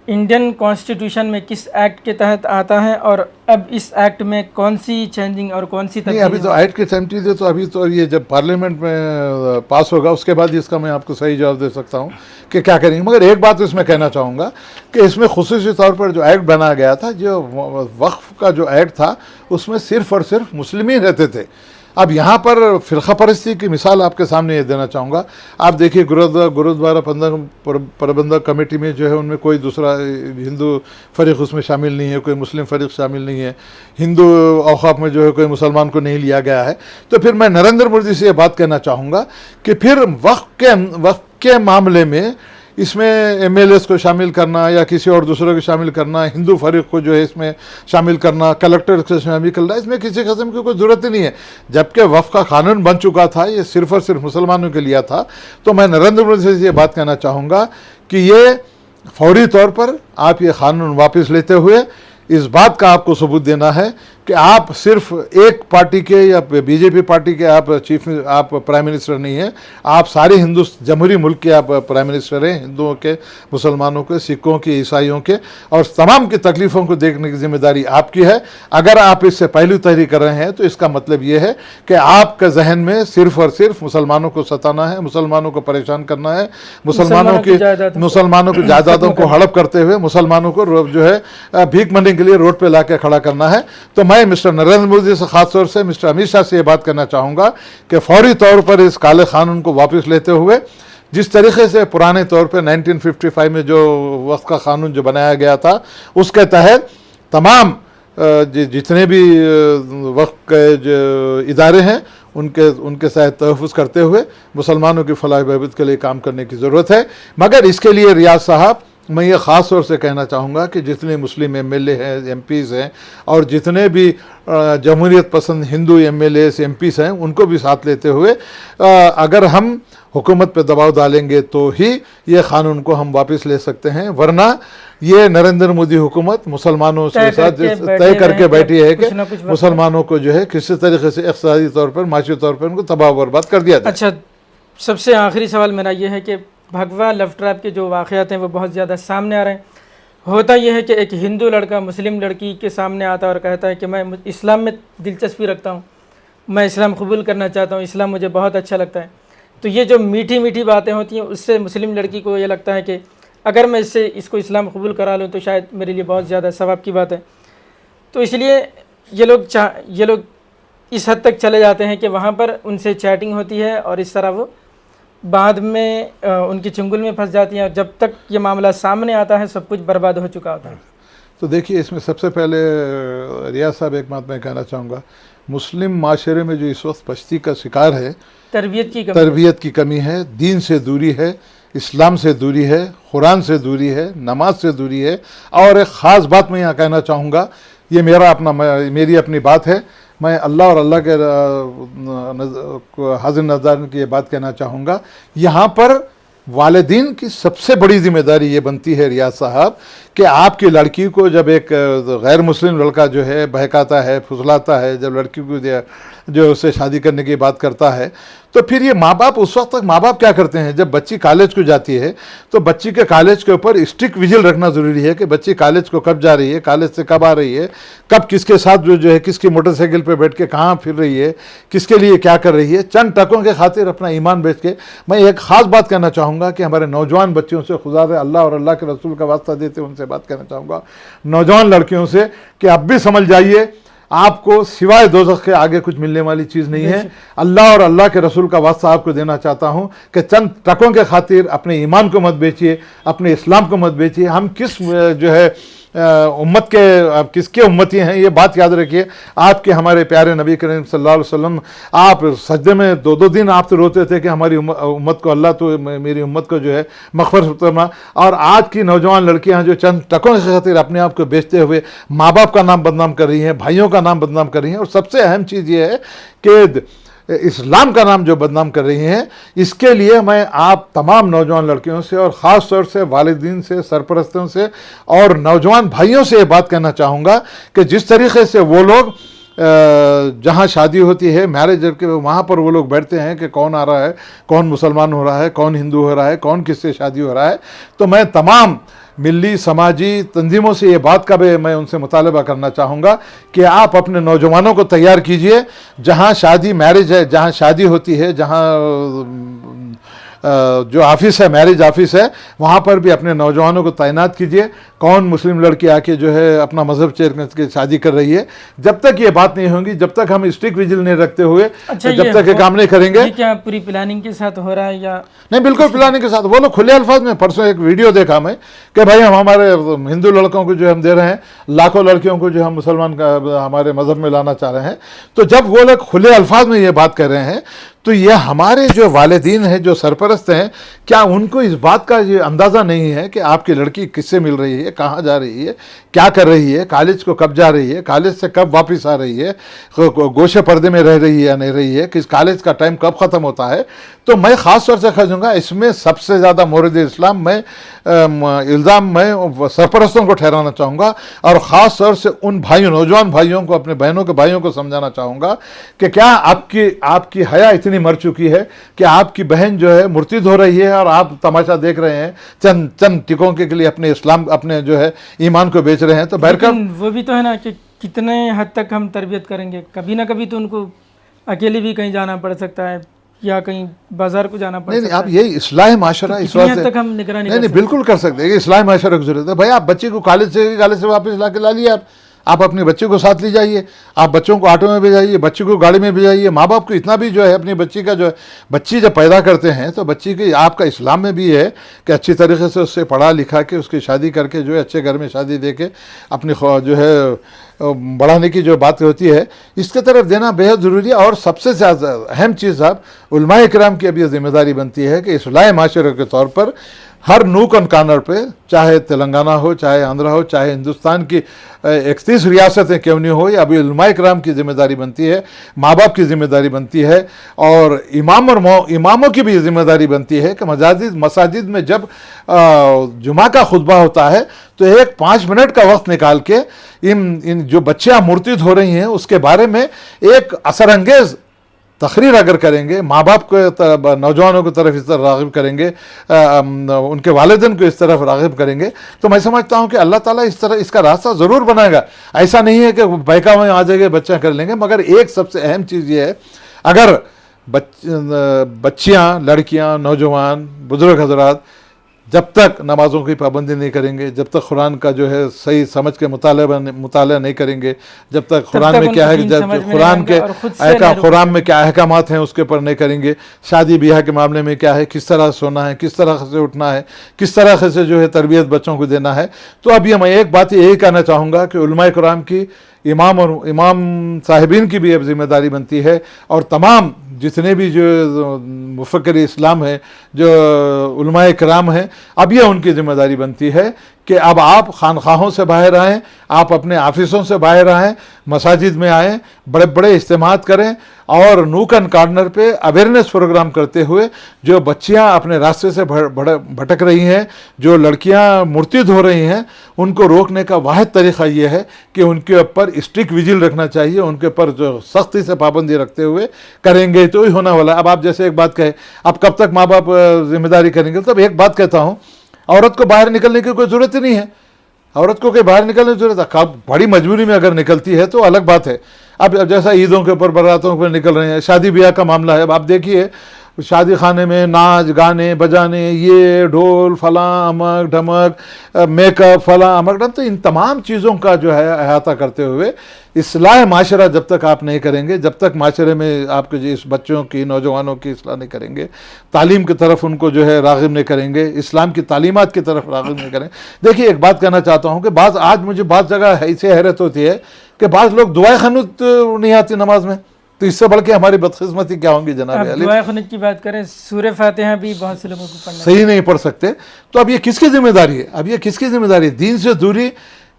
انڈین کانسٹیٹیوشن میں کس ایکٹ کے تحت آتا ہے، اور اب اس ایکٹ میں کون سی چینجنگ اور کون سی نہیں، ابھی تو ایکٹ کی سمٹی تو ابھی تو یہ جب پارلیمنٹ میں پاس ہوگا اس کے بعد اس کا میں آپ کو صحیح جواب دے سکتا ہوں کہ کیا کریں گے۔ مگر ایک بات اس میں کہنا چاہوں گا کہ اس میں خصوصی طور پر جو ایکٹ بنایا گیا تھا، جو وقف کا جو ایکٹ تھا، اس میں صرف اور صرف مسلم ہی رہتے تھے۔ اب یہاں پر فرقہ پرستی کی مثال آپ کے سامنے یہ دینا چاہوں گا۔ آپ دیکھیے گرودوارا پربندھک کمیٹی میں جو ہے ان میں کوئی دوسرا ہندو فریق اس میں شامل نہیں ہے، کوئی مسلم فریق شامل نہیں ہے، ہندو اوقاف میں جو ہے کوئی مسلمان کو نہیں لیا گیا ہے۔ تو پھر میں نریندر مودی سے یہ بات کہنا چاہوں گا کہ پھر وقف کے معاملے میں اس میں ایم ایل ایس کو شامل کرنا یا کسی اور دوسرے کو شامل کرنا، ہندو فریق کو جو ہے اس میں شامل کرنا، کلیکٹر کو شامل کرنا، اس میں کسی قسم کی کوئی ضرورت ہی نہیں ہے. جبکہ وقف کا قانون بن چکا تھا، یہ صرف اور صرف مسلمانوں کے لیے تھا. تو میں نریندر مودی سے یہ بات کہنا چاہوں گا کہ یہ فوری طور پر آپ یہ قانون واپس لیتے ہوئے اس بات کا آپ کو ثبوت دینا ہے کہ آپ صرف ایک پارٹی کے یا بی جے پی پارٹی کے آپ پرائم منسٹر نہیں ہیں، آپ سارے جمہوری ملک کے آپ پرائم منسٹر ہیں، ہندوؤں کے، مسلمانوں کے، سکھوں کے، عیسائیوں کے، اور تمام کی تکلیفوں کو دیکھنے کی ذمہ داری آپ کی ہے. اگر آپ اس سے پہلو تحریک کر رہے ہیں تو اس کا مطلب یہ ہے کہ آپ کے ذہن میں صرف اور صرف مسلمانوں کو ستانا ہے، مسلمانوں کو پریشان کرنا ہے، مسلمانوں کی جائیدادوں کو ہڑپ کرتے ہوئے مسلمانوں کو جو ہے بھیک منگنے کے لیے روڈ پہ لا کے کھڑا کرنا ہے. تو میں مسٹر نریندر مودی سے خاص طور سے مسٹر امت شاہ سے یہ بات کرنا چاہوں گا کہ فوری طور پر اس کالے قانون کو واپس لیتے ہوئے جس طریقے سے پرانے طور پہ 1955 میں جو وقف کا قانون جو بنایا گیا تھا اس کے تحت تمام جتنے بھی وقف کے جو ادارے ہیں ان کے ساتھ تحفظ کرتے ہوئے مسلمانوں کی فلاح و بہبود کے لیے کام کرنے کی ضرورت ہے. مگر اس کے لیے ریاض صاحب میں یہ خاص طور سے کہنا چاہوں گا کہ جتنے مسلم ایم ایل اے ہیں، ایم پیز ہیں، اور جتنے بھی جمہوریت پسند ہندو MLAs MPs ہیں ان کو بھی ساتھ لیتے ہوئے اگر ہم حکومت پہ دباؤ ڈالیں گے تو ہی یہ قانون کو ہم واپس لے سکتے ہیں. ورنہ یہ نریندر مودی حکومت مسلمانوں کے ساتھ طے کر کے بیٹھی ہے کہ مسلمانوں کو جو ہے کسی طریقے سے اقتصادی طور پر، معاشی طور پر ان کو تباہ و برباد کر دیا جائے. اچھا، سب سے آخری سوال میرا یہ ہے کہ بھگوا لو ٹریپ کے جو واقعات ہیں وہ بہت زیادہ سامنے آ رہے ہیں. ہوتا یہ ہے کہ ایک ہندو لڑکا مسلم لڑکی کے سامنے آتا ہے اور کہتا ہے کہ میں اسلام میں دلچسپی رکھتا ہوں، میں اسلام قبول کرنا چاہتا ہوں، اسلام مجھے بہت اچھا لگتا ہے. تو یہ جو میٹھی میٹھی باتیں ہوتی ہیں اس سے مسلم لڑکی کو یہ لگتا ہے کہ اگر میں اس کو اسلام قبول کرا لوں تو شاید میرے لیے بہت زیادہ ثواب کی بات ہے. تو اس لیے یہ لوگ اس حد تک چلے جاتے ہیں کہ وہاں پر ان سے چیٹنگ ہوتی ہے اور اس طرح وہ بعد میں ان کی چنگل میں پھنس جاتی ہیں، اور جب تک یہ معاملہ سامنے آتا ہے سب کچھ برباد ہو چکا ہوتا ہے. تو دیکھیے اس میں سب سے پہلے ریاض صاحب ایک بات میں کہنا چاہوں گا، مسلم معاشرے میں جو اس وقت پستی کا شکار ہے، تربیت کی کمی ہے، دین سے دوری ہے، اسلام سے دوری ہے، قرآن سے دوری ہے، نماز سے دوری ہے. اور ایک خاص بات میں یہاں کہنا چاہوں گا، یہ میری اپنی بات ہے، میں اللہ اور اللہ کے حاضر نظر کی یہ بات کہنا چاہوں گا. یہاں پر والدین کی سب سے بڑی ذمہ داری یہ بنتی ہے ریاض صاحب کہ آپ کی لڑکی کو جب ایک غیر مسلم لڑکا جو ہے بہکاتا ہے، پھسلاتا ہے، جب لڑکی کو جو اس سے شادی کرنے کی بات کرتا ہے تو پھر یہ ماں باپ اس وقت تک ماں باپ کیا کرتے ہیں، جب بچی کالج کو جاتی ہے تو بچی کے کالج کے اوپر اسٹرکٹ ویژل رکھنا ضروری ہے کہ بچی کالج کو کب جا رہی ہے، کالج سے کب آ رہی ہے، کب کس کے ساتھ جو ہے کس کی موٹر سائیکل پہ بیٹھ کے کہاں پھر رہی ہے، کس کے لیے کیا کر رہی ہے. چند ٹکوں کے خاطر اپنا ایمان بیچ کے میں ایک خاص بات کہنا چاہوں گا کہ ہمارے نوجوان بچوں سے خدا سے اللہ اور اللہ کے رسول کا واسطہ دیتے ان سے بات کہنا چاہوں گا، نوجوان لڑکیوں سے کہ اب بھی سمجھ جائیے آپ کو سوائے دوزخ کے آگے کچھ ملنے والی چیز نہیں ہے. اللہ اور اللہ کے رسول کا واسطہ آپ کو دینا چاہتا ہوں کہ چند ٹکوں کے خاطر اپنے ایمان کو مت بیچیے، اپنے اسلام کو مت بیچیے. ہم کس جو ہے امت کے کس کے امتی ہیں یہ بات یاد رکھیے. آپ کے ہمارے پیارے نبی کریم صلی اللہ علیہ وسلم آپ سجدے میں دو دن آپ تو روتے تھے کہ ہماری امت کو اللہ تو میری امت کو جو ہے مغفرت فرما. اور آج کی نوجوان لڑکیاں جو چند ٹکوں کے خاطر اپنے آپ کو بیچتے ہوئے ماں باپ کا نام بدنام کر رہی ہیں، بھائیوں کا نام بدنام کر رہی ہیں، اور سب سے اہم چیز یہ ہے کہ اسلام کا نام جو بدنام کر رہی ہیں. اس کے لیے میں آپ تمام نوجوان لڑکیوں سے اور خاص طور سے والدین سے، سرپرستوں سے اور نوجوان بھائیوں سے یہ بات کہنا چاہوں گا کہ جس طریقے سے وہ لوگ جہاں شادی ہوتی ہے میرج کے وہاں پر وہ لوگ بیٹھتے ہیں کہ کون آ رہا ہے، کون مسلمان ہو رہا ہے، کون ہندو ہو رہا ہے، کون کس سے شادی ہو رہا ہے. تو میں تمام ملی سماجی تنظیموں سے یہ بات کا بھی میں ان سے مطالبہ کرنا چاہوں گا کہ آپ اپنے نوجوانوں کو تیار کیجئے. جہاں شادی میرج ہے، جہاں شادی ہوتی ہے، جہاں جو آفس ہے میرج آفس ہے وہاں پر بھی اپنے نوجوانوں کو تعینات کیجئے. کون مسلم لڑکی آ کے جو ہے اپنا مذہب چیئر کر کے شادی کر رہی ہے. جب تک یہ بات نہیں ہوگی، جب تک ہم اسٹرکٹ ویژل نہیں رکھتے ہوئے جب تک یہ کام نہیں کریں گے. کیا پوری پلاننگ کے ساتھ ہو رہا ہے یا نہیں؟ بالکل پلاننگ کے ساتھ. وہ لوگ کھلے الفاظ میں پرسوں ایک ویڈیو دیکھا میں کہ بھائی ہم ہمارے ہندو لڑکوں کو جو ہم دے رہے ہیں، لاکھوں لڑکیوں کو جو ہم مسلمان ہمارے مذہب میں لانا چاہ رہے ہیں. تو جب وہ لوگ کھلے الفاظ میں یہ بات کر رہے ہیں تو یہ ہمارے جو والدین ہیں جو سرپرست ہیں کیا ان کو اس بات کا یہ اندازہ نہیں ہے کہ آپ کی لڑکی کس سے مل رہی ہے, کہاں جا رہی ہے, کیا کر رہی ہے, کالج کو کب جا رہی ہے, کالج سے کب واپس آ رہی ہے, گوشے پردے میں رہ رہی ہے یا نہیں رہی ہے, کس کالج کا ٹائم کب ختم ہوتا ہے. تو میں خاص طور سے کہوں گا اس میں سب سے زیادہ مورد اسلام میں الزام میں سرپرستوں کو ٹھہرانا چاہوں گا, اور خاص طور سے ان بھائیوں, نوجوان بھائیوں کو, اپنے بہنوں کے بھائیوں کو سمجھانا چاہوں گا کہ کیا آپ کی حیا اتنی مر چکی ہے کہ آپ کی بہن جو ہے مرتد ہو رہی ہے اور آپ تماشا دیکھ رہے ہیں, چند ٹکوں کے لیے اپنے اسلام, اپنے جو ہے ایمان کو بیچ رہے ہیں. تو لیکن وہ بھی تو ہے نا کہ کتنے حد تک ہم تربیت کریں گے, کبھی نہ کبھی تو ان کو اکیلے بھی کہیں جانا پڑ سکتا ہے یا کہیں بازار کو جانا پڑ سکتا ہے. آپ یہی اصلاح معاشرہ اس کتنی حد تک ہم نگرانی نہیں بالکل کر سکتے ہیں, اصلاح معاشرہ کی ضرورت ہے. بھائی آپ بچے کو کالج سے واپس لا لیے, آپ اپنے بچے کو ساتھ لے جائیے, آپ بچوں کو آٹو میں بھیجائیے, بچے کو گاڑی میں بھیجائیے. ماں باپ کو اتنا بھی جو ہے اپنی بچی کا جو ہے, بچی جب پیدا کرتے ہیں تو بچی کی آپ کا اسلام میں بھی ہے کہ اچھی طریقے سے اس سے پڑھا لکھا کے اس کی شادی کر کے جو ہے اچھے گھر میں شادی دے کے اپنی جو ہے بڑھانے کی جو بات ہوتی ہے اس کے طرف دینا بہت ضروری ہے. اور سب سے زیادہ اہم چیز صاحب علماء کرام کی اب یہ ذمہ داری بنتی ہے کہ اصلاح معاشرے کے طور پر ہر نوک ان کارنر پہ, چاہے تلنگانہ ہو, چاہے آندھرا ہو, چاہے ہندوستان کی 31 ریاستیں کیوں نہیں ہو, ابھی علماء کرام کی ذمہ داری بنتی ہے, ماں باپ کی ذمہ داری بنتی ہے, اور اماموں کی بھی ذمہ داری بنتی ہے کہ مساجد میں جب جمعہ کا خطبہ ہوتا ہے تو 5 منٹ کا وقت نکال کے ان جو بچیاں مرتد ہو رہی ہیں اس کے بارے میں ایک اثر انگیز تقریر اگر کریں گے, ماں باپ کو نوجوانوں کی طرف اس طرح راغب کریں گے, ان کے والدین کو اس طرف راغب کریں گے, تو میں سمجھتا ہوں کہ اللہ تعالیٰ اس کا راستہ ضرور بنائے گا. ایسا نہیں ہے کہ بیکا میں آ جائے گا بچہ کر لیں گے, مگر ایک سب سے اہم چیز یہ ہے اگر بچیاں, لڑکیاں, نوجوان, بزرگ حضرات جب تک نمازوں کی پابندی نہیں کریں گے, جب تک قرآن کا جو ہے صحیح سمجھ کے مطالعہ نہیں کریں گے, جب تک قرآن میں کیا ہے, قرآن میں کیا احکامات ہیں اس کے اوپر نہیں کریں گے, شادی بیاہ کے معاملے میں کیا ہے, کس طرح سونا ہے, کس طرح سے اٹھنا ہے, کس طرح سے جو ہے تربیت بچوں کو دینا ہے. تو اب یہ میں ایک بات یہی کہنا چاہوں گا کہ علماء کرام کی, امام صاحبین کی بھی اب ذمہ داری بنتی ہے, اور تمام جتنے بھی جو مفکر اسلام ہیں, جو علماء کرام ہیں, اب یہ ان کی ذمہ داری بنتی ہے کہ اب آپ خانقاہوں سے باہر آئیں, آپ اپنے آفسوں سے باہر آئیں, مساجد میں آئیں, بڑے بڑے اجتماعات کریں, اور نوک اینڈ کارنر پہ اویئرنیس پروگرام کرتے ہوئے جو بچیاں اپنے راستے سے بھٹک رہی ہیں, جو لڑکیاں مرتد ہو رہی ہیں, ان کو روکنے کا واحد طریقہ یہ ہے کہ ان کے اوپر اسٹرکٹ ویجل رکھنا چاہیے, ان کے اوپر جو سختی سے پابندی رکھتے ہوئے کریں گے تو ہی ہونا والا. اب آپ جیسے ایک بات کہیں, اب کب تک ماں باپ ذمہ داری کریں گے, تو ایک بات کہتا ہوں, عورت کو باہر نکلنے کی کوئی ضرورت ہی نہیں ہے. عورت کو کہ باہر نکلنے کی ضرورت ہے, بڑی مجبوری میں اگر نکلتی ہے تو الگ بات ہے. اب جیسا عیدوں کے اوپر, براتوں پر نکل رہے ہیں, شادی بیاہ کا معاملہ ہے, اب آپ دیکھیے شادی خانے میں ناچ گانے بجانے, یہ ڈھول فلاں امک ڈھمک, میک اپ فلاں امک ڈھمک, تو ان تمام چیزوں کا جو ہے احاطہ کرتے ہوئے اصلاح معاشرہ جب تک آپ نہیں کریں گے, جب تک معاشرے میں آپ کے اس بچوں کی, نوجوانوں کی اصلاح نہیں کریں گے, تعلیم کی طرف ان کو جو ہے راغب نہیں کریں گے, اسلام کی تعلیمات کی طرف راغب نہیں کریں. دیکھیے ایک بات کہنا چاہتا ہوں کہ آج مجھے بعض جگہ ایسے حیرت ہوتی ہے کہ بعض لوگ دعائے خنوت نہیں آتی نماز میں, تو اس سے بڑھ کے ہماری بدقسمتی کیا ہوں گی جناب علی. دعائے خنوت کی بات کریں, سورہ فاتحہ بھی بہت سے لوگوں کو پڑھنا صحیح نہیں پڑھ سکتے, تو اب یہ کس کی ذمہ داری ہے, اب یہ کس کی ذمہ داری ہے, دین سے دوری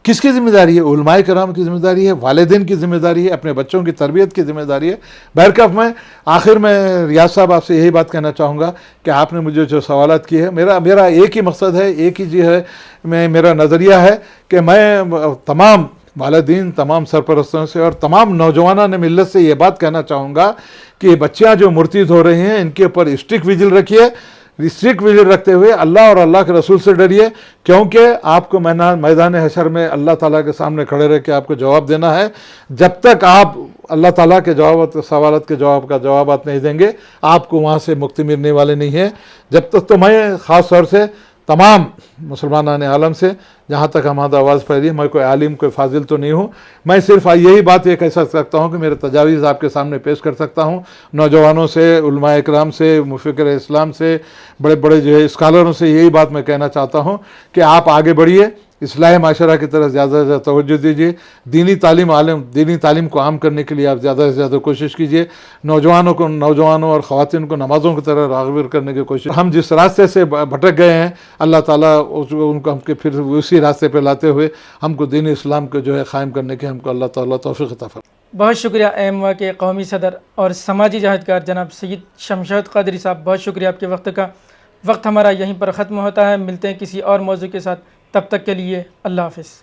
کس کی ذمہ داری ہے, علماء کرام کی ذمہ داری ہے, والدین کی ذمہ داری ہے, اپنے بچوں کی تربیت کی ذمہ داری ہے. بہرکیف میں آخر میں ریاض صاحب آپ سے یہی بات کہنا چاہوں گا کہ آپ نے مجھے جو سوالات کیے ہیں, میرا ایک ہی مقصد ہے, ایک ہی چیز ہے, میرا نظریہ ہے کہ میں تمام والدین, تمام سرپرستوں سے اور تمام نوجوانان ملت سے یہ بات کہنا چاہوں گا کہ بچیاں جو مرتد ہو رہی ہیں ان کے اوپر اسٹرکٹ ویجل رکھیے, اسٹرکٹ ویجل رکھتے ہوئے اللہ اور اللہ کے رسول سے ڈریے, کیونکہ آپ کو میدان حشر میں اللہ تعالیٰ کے سامنے کھڑے رہ کے آپ کو جواب دینا ہے. جب تک آپ اللہ تعالیٰ کے سوالات کے جوابات نہیں دیں گے, آپ کو وہاں سے مکتی ملنے والے نہیں ہیں. جب تک تو میں خاص طور سے تمام مسلمانان عالم سے, جہاں تک ہماری آواز پھیلی, میں کوئی عالم کوئی فاضل تو نہیں ہوں, میں صرف یہی بات یہ کہہ سکتا ہوں کہ میرے تجاویز آپ کے سامنے پیش کر سکتا ہوں. نوجوانوں سے, علماء اکرام سے, مفکر اسلام سے, بڑے بڑے جو ہے اسکالروں سے یہی بات میں کہنا چاہتا ہوں کہ آپ آگے بڑھیے, اصلاح معاشرہ کی طرف زیادہ سے زیادہ توجہ دیجیے، دینی تعلیم کو عام کرنے کے لیے آپ زیادہ سے زیادہ کوشش کیجیے، نوجوانوں اور خواتین کو نمازوں کی طرح راغب کرنے کی کوشش. ہم جس راستے سے بھٹک گئے ہیں اللہ تعالیٰ ان کو ہم کے پھر اسی راستے پہ لاتے ہوئے ہم کو دین اسلام کو جو ہے قائم کرنے کے ہم کو اللہ تعالیٰ توفیق عطا فرمائے. بہت شکریہ AMWA کے قومی صدر اور سماجی جہدکار جناب سید شمشاد قادری صاحب، بہت شکریہ آپ کے وقت کا. وقت ہمارا یہیں پر ختم ہوتا ہے، ملتے ہیں کسی اور موضوع کے ساتھ، تب تک کے لیے اللہ حافظ.